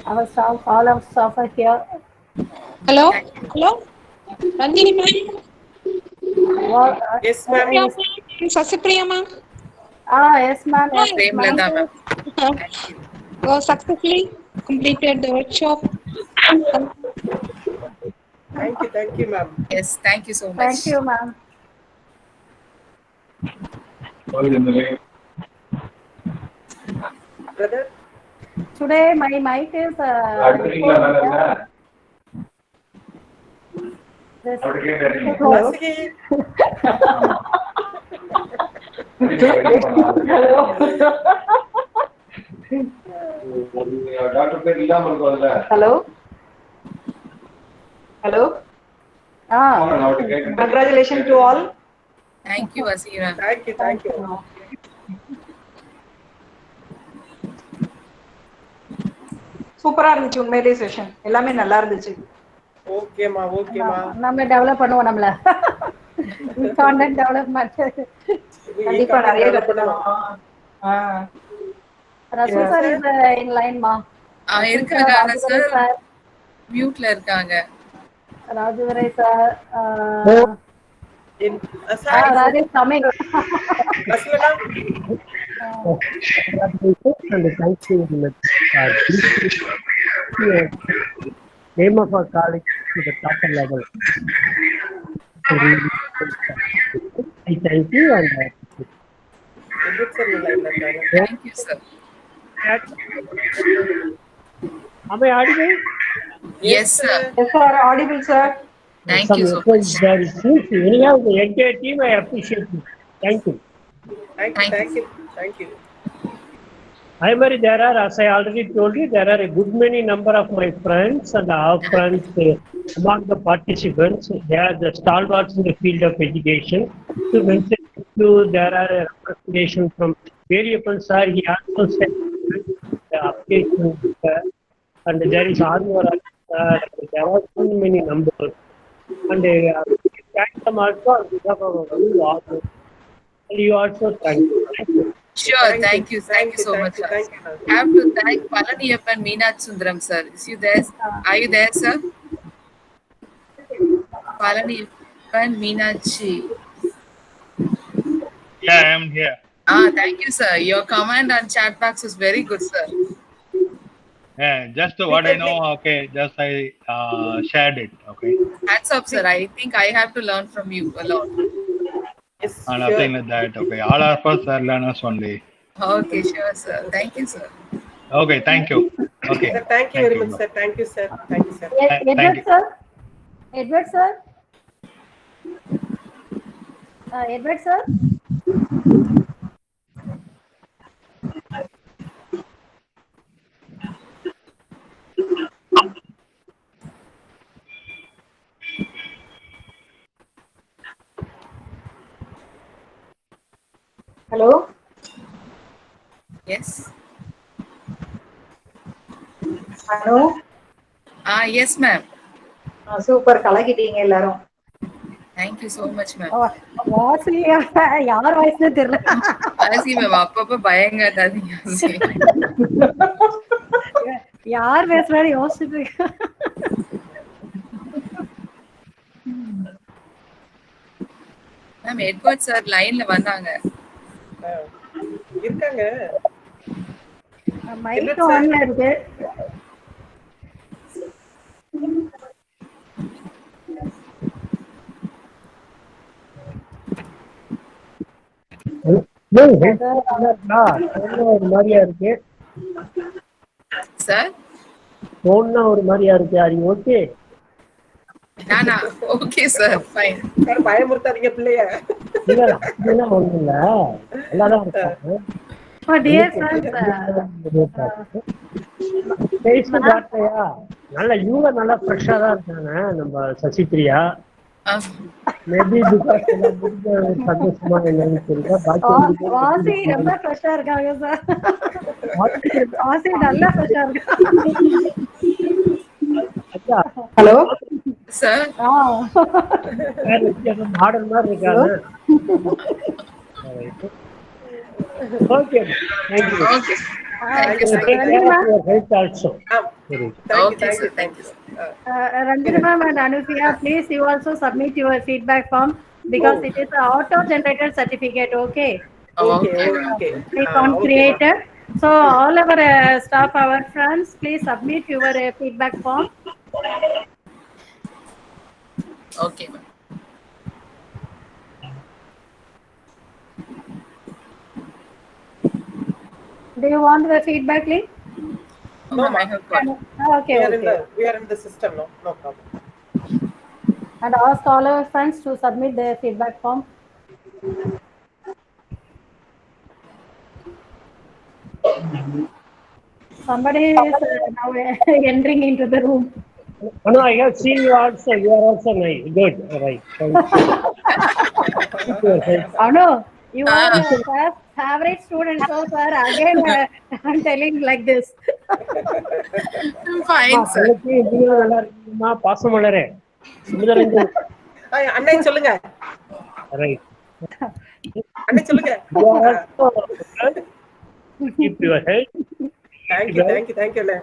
[SPEAKER 12] our staff? All of staff are here.
[SPEAKER 13] Hello? Hello? Nandini ma'am?
[SPEAKER 2] Yes, ma'am.
[SPEAKER 13] Sachipriya ma'am?
[SPEAKER 12] Yes, ma'am. Yes,
[SPEAKER 10] Same Lata, ma'am. Thank you.
[SPEAKER 13] Successfully completed the workshop.
[SPEAKER 2] Thank you, ma'am.
[SPEAKER 10] Yes, thank you so much.
[SPEAKER 12] Thank you, ma'am.
[SPEAKER 2] Brother?
[SPEAKER 12] Today my mic is
[SPEAKER 2] Hello.
[SPEAKER 14] Hello. Hello. Congratulations to all.
[SPEAKER 10] Thank you, Asira.
[SPEAKER 2] Thank you.
[SPEAKER 14] சூப்பரா இருந்துச்சு உண்மையிலேயே session எல்லாமே நல்லா இருந்துச்சு
[SPEAKER 2] ஓகேமா
[SPEAKER 12] நம்ம develop பண்ணுவோம் நம்மள கான்டென்ட் டெவலப்மென்ட்
[SPEAKER 14] கண்டிப்பா நிறைய கத்துக்கணும்
[SPEAKER 12] ரசூ சார் இஸ் இன் லைன் மா
[SPEAKER 10] இருக்காங்க ஆனா சார் மியூட்ல இருக்காங்க
[SPEAKER 12] ராஜுவரை sir Rajesh coming
[SPEAKER 15] and thank you name of our college to the top level. I thank you and
[SPEAKER 10] thank you, sir.
[SPEAKER 15] Am I audible?
[SPEAKER 10] Yes, sir.
[SPEAKER 14] Yes, sir. Audible, sir.
[SPEAKER 10] Thank you so much.
[SPEAKER 15] Anyhow, the entire team, I appreciate you. Thank you.
[SPEAKER 2] Thank you.
[SPEAKER 15] Primary, there are, as I already told you, there are a good many number of my friends and our friends among the participants. They are the stalwarts in the field of education. To mention you, there are a representation from variable sir. He also said the application, and there is Armor, there are so many numbers. And thank them also on behalf of our all. And you also thank you.
[SPEAKER 10] Sure, thank you so much, sir. I have to thank Palaniyappan Meenakshi Sundaram, sir. Is you there? Are you there, sir? Palaniyappan Meenakshi.
[SPEAKER 16] Yeah, I am here.
[SPEAKER 10] Thank you, sir. Your comment on chat box is very good, sir.
[SPEAKER 16] Yeah, just what I know, okay, just I shared it, okay.
[SPEAKER 10] Hats up, sir. I think I have to learn from you a lot.
[SPEAKER 2] Yes,
[SPEAKER 16] nothing like that, okay. All of us are learners only.
[SPEAKER 10] Okay, sure, sir. Thank you, sir.
[SPEAKER 16] Okay, thank you. Okay.
[SPEAKER 2] Sir, thank you very much, sir. Thank you, sir. Thank you, sir.
[SPEAKER 12] Edward, sir. Edward, sir. Edward, sir.
[SPEAKER 14] Hello.
[SPEAKER 10] Yes.
[SPEAKER 14] Hello.
[SPEAKER 10] Yes, ma'am.
[SPEAKER 14] Super கலக்கிட்டீங்க எல்லாரும்.
[SPEAKER 10] Thank you so much, ma'am.
[SPEAKER 12] வாசி யார் வாய்ஸ்னே தெரியல.
[SPEAKER 10] வாசி ma'am அப்பப்ப பயங்காட்டாதீங்க.
[SPEAKER 12] யார் பேசுறாரு யோசிச்சுட்டு
[SPEAKER 10] மேம் எட்வர்ட் சார் லைன்ல வந்தாங்க.
[SPEAKER 2] இருக்காங்க.
[SPEAKER 12] மைக் ஆன்ல இருக்கு.
[SPEAKER 15] ஒரு மாதிரியா இருக்கு
[SPEAKER 10] சார்.
[SPEAKER 15] போன்னா ஒரு மாதிரியா இருக்கு. அது ஓகே.
[SPEAKER 10] நானா ஓகே சார் ஃபைன்.
[SPEAKER 2] சார் பயமுறுத்தாதீங்க பிள்ளைய.
[SPEAKER 15] இல்ல அப்படிலாம் ஒண்ணும் இல்ல. நல்லாதான் இருக்காங்க. நல்ல இவங்க நல்லா ஃப்ரெஷ்ஷா தான் இருக்காங்க. நம்ம சசிபிரியா மேபி பிகாஸ் சந்தோஷமா என்னன்னு தெரியல.
[SPEAKER 12] வாசி ரொம்ப ஃப்ரெஷ்ஷா இருக்காங்க சார். வாசி நல்லா ஃப்ரெஷ்ஷா இருக்காங்க.
[SPEAKER 14] Hello
[SPEAKER 10] sir.
[SPEAKER 15] மாடல் மாதிரி இருக்காங்க. Okay thank you.
[SPEAKER 10] Thank you, sir.
[SPEAKER 15] Help also.
[SPEAKER 10] Okay, sir. Thank you.
[SPEAKER 12] Ranjana ma'am and Anupriya, please you also submit your feedback form because it is an auto-generated certificate. Okay.
[SPEAKER 2] Okay.
[SPEAKER 12] Click on created. So all our staff, our friends, please submit your feedback form.
[SPEAKER 10] Okay, ma'am.
[SPEAKER 12] Do you want the feedback link?
[SPEAKER 2] No,
[SPEAKER 12] I have got. Okay,
[SPEAKER 2] we are in the system. No problem.
[SPEAKER 12] And ask all our friends to submit their feedback form. Somebody is now entering into the room.
[SPEAKER 15] No, I have seen you also. You are also nice. Good. All right.
[SPEAKER 12] Anu, you are a favorite student, so sir, again I'm telling like this.
[SPEAKER 10] Fine, sir.
[SPEAKER 15] நல்லா இருக்குமா பாசமலரே சுமதரஞ்சன்
[SPEAKER 2] அண்ணே சொல்லுங்க.
[SPEAKER 15] Right
[SPEAKER 2] அண்ணே சொல்லுங்க.
[SPEAKER 15] keep your health.
[SPEAKER 2] Thank you அண்ணே.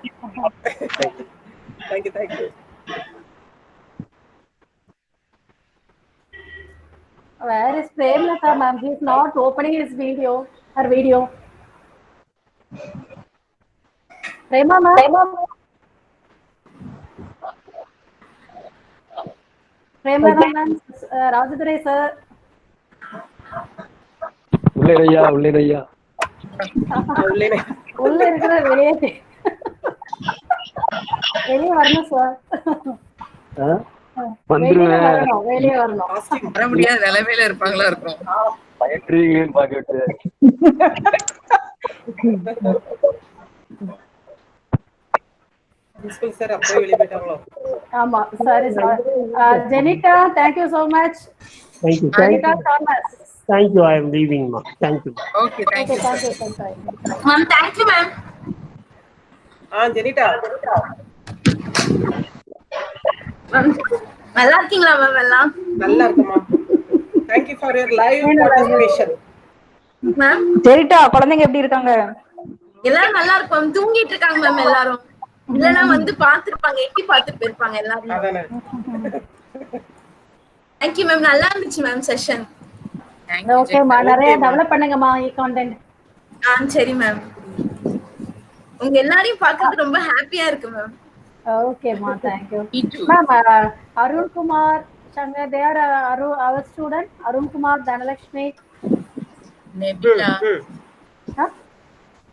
[SPEAKER 2] Thank you.
[SPEAKER 12] Where is Premlata ma'am? He is not opening his video. Her video. Prema ma'am. Premlata ma'am. Rajadurai sir.
[SPEAKER 17] உள்ளேரையா
[SPEAKER 12] உள்ள இருக்கிற வெளியே வரணும் சார். வெளியே வரணும்.
[SPEAKER 10] வர முடியாத நிலைமையில இருப்பாங்களா இருக்கும்.
[SPEAKER 17] பயப்படுறீங்கன்னு பாக்கிட்டு
[SPEAKER 2] பிரின்சிபல் சார் அப்படியே வெளியே போயிட்டாங்களோ?
[SPEAKER 12] ஆமா, சரி sir. Jenita, thank you so much.
[SPEAKER 15] Thank you.
[SPEAKER 12] Anita Thomas.
[SPEAKER 15] Thank you. I am leaving, ma. Thank you.
[SPEAKER 10] Okay, thank
[SPEAKER 12] Okay,
[SPEAKER 10] you,
[SPEAKER 12] thank
[SPEAKER 10] sir.
[SPEAKER 12] you, thank you.
[SPEAKER 10] Ma'am, thank you, ma'am.
[SPEAKER 2] Jenita
[SPEAKER 10] Ma'am, நல்லா இருக்கீங்களா ma'am எல்லாம்?
[SPEAKER 2] நல்லா இருக்குமா. Thank you for your live participation.
[SPEAKER 10] Ma'am
[SPEAKER 14] Sarita, குழந்தைங்க எப்படி இருக்காங்க?
[SPEAKER 10] எல்லாரும் நல்லா இருக்கும். தூங்கிட்டு இருக்காங்க மேம் எல்லாரும். இல்லனா வந்து பாத்துருப்பாங்க, எட்டி பாத்துட்டு போயிருப்பாங்க எல்லாரும்.
[SPEAKER 2] அதானே.
[SPEAKER 10] Thank you மேம், நல்லா இருந்துச்சு மேம் செஷன்.
[SPEAKER 12] ஓகேம்மா, நிறைய டெவலப் பண்ணுங்கம்மா கண்டென்ட்.
[SPEAKER 10] சரி மேம். உங்க எல்லாரையும் பார்க்கறதுக்கு ரொம்ப ஹாப்பியா இருக்கு மேம்.
[SPEAKER 12] ஓகேம்மா, thank you. Ma'am, Arun Kumar, Shankar, they are our student. Arun Kumar, Dhanalakshmi.
[SPEAKER 10] Nebula.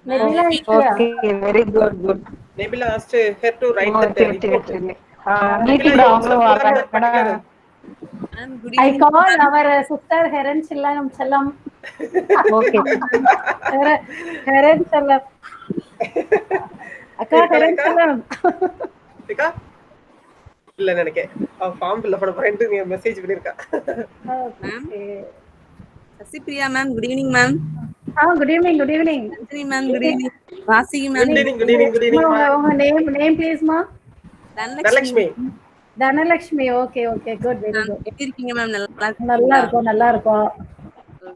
[SPEAKER 12] Nebula is here.
[SPEAKER 14] Okay, very good, good.
[SPEAKER 2] Nebula asked her to write that report.
[SPEAKER 14] Meeting அவங்களும் வராங்க.
[SPEAKER 12] I call our sister Heren Chellam.
[SPEAKER 14] Okay.
[SPEAKER 12] Heren Chellam. அக்கா Heren Chellam.
[SPEAKER 2] அக்கா இல்ல நினைக்கேன். அவ form fill பண்ண போறேன்னு நீ மெசேஜ் பண்ணிருக்கா.
[SPEAKER 17] Sasipriya ma'am, good evening ma'am.
[SPEAKER 12] Good evening, good evening.
[SPEAKER 17] Nandini ma'am, good evening. Vasiki ma'am,
[SPEAKER 2] good evening
[SPEAKER 12] உங்க name please ma.
[SPEAKER 2] Dhanalakshmi.
[SPEAKER 12] Dhanalakshmi, okay, good, very good.
[SPEAKER 17] எப்படி இருக்கீங்க மேம்?
[SPEAKER 12] நல்லா இருக்கோம்.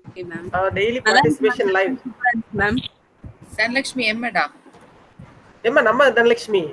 [SPEAKER 17] Okay ma'am.
[SPEAKER 2] Daily participation live
[SPEAKER 17] ma'am.
[SPEAKER 10] Dhanalakshmi எம்மடா?
[SPEAKER 2] நம்ம தனலட்சுமி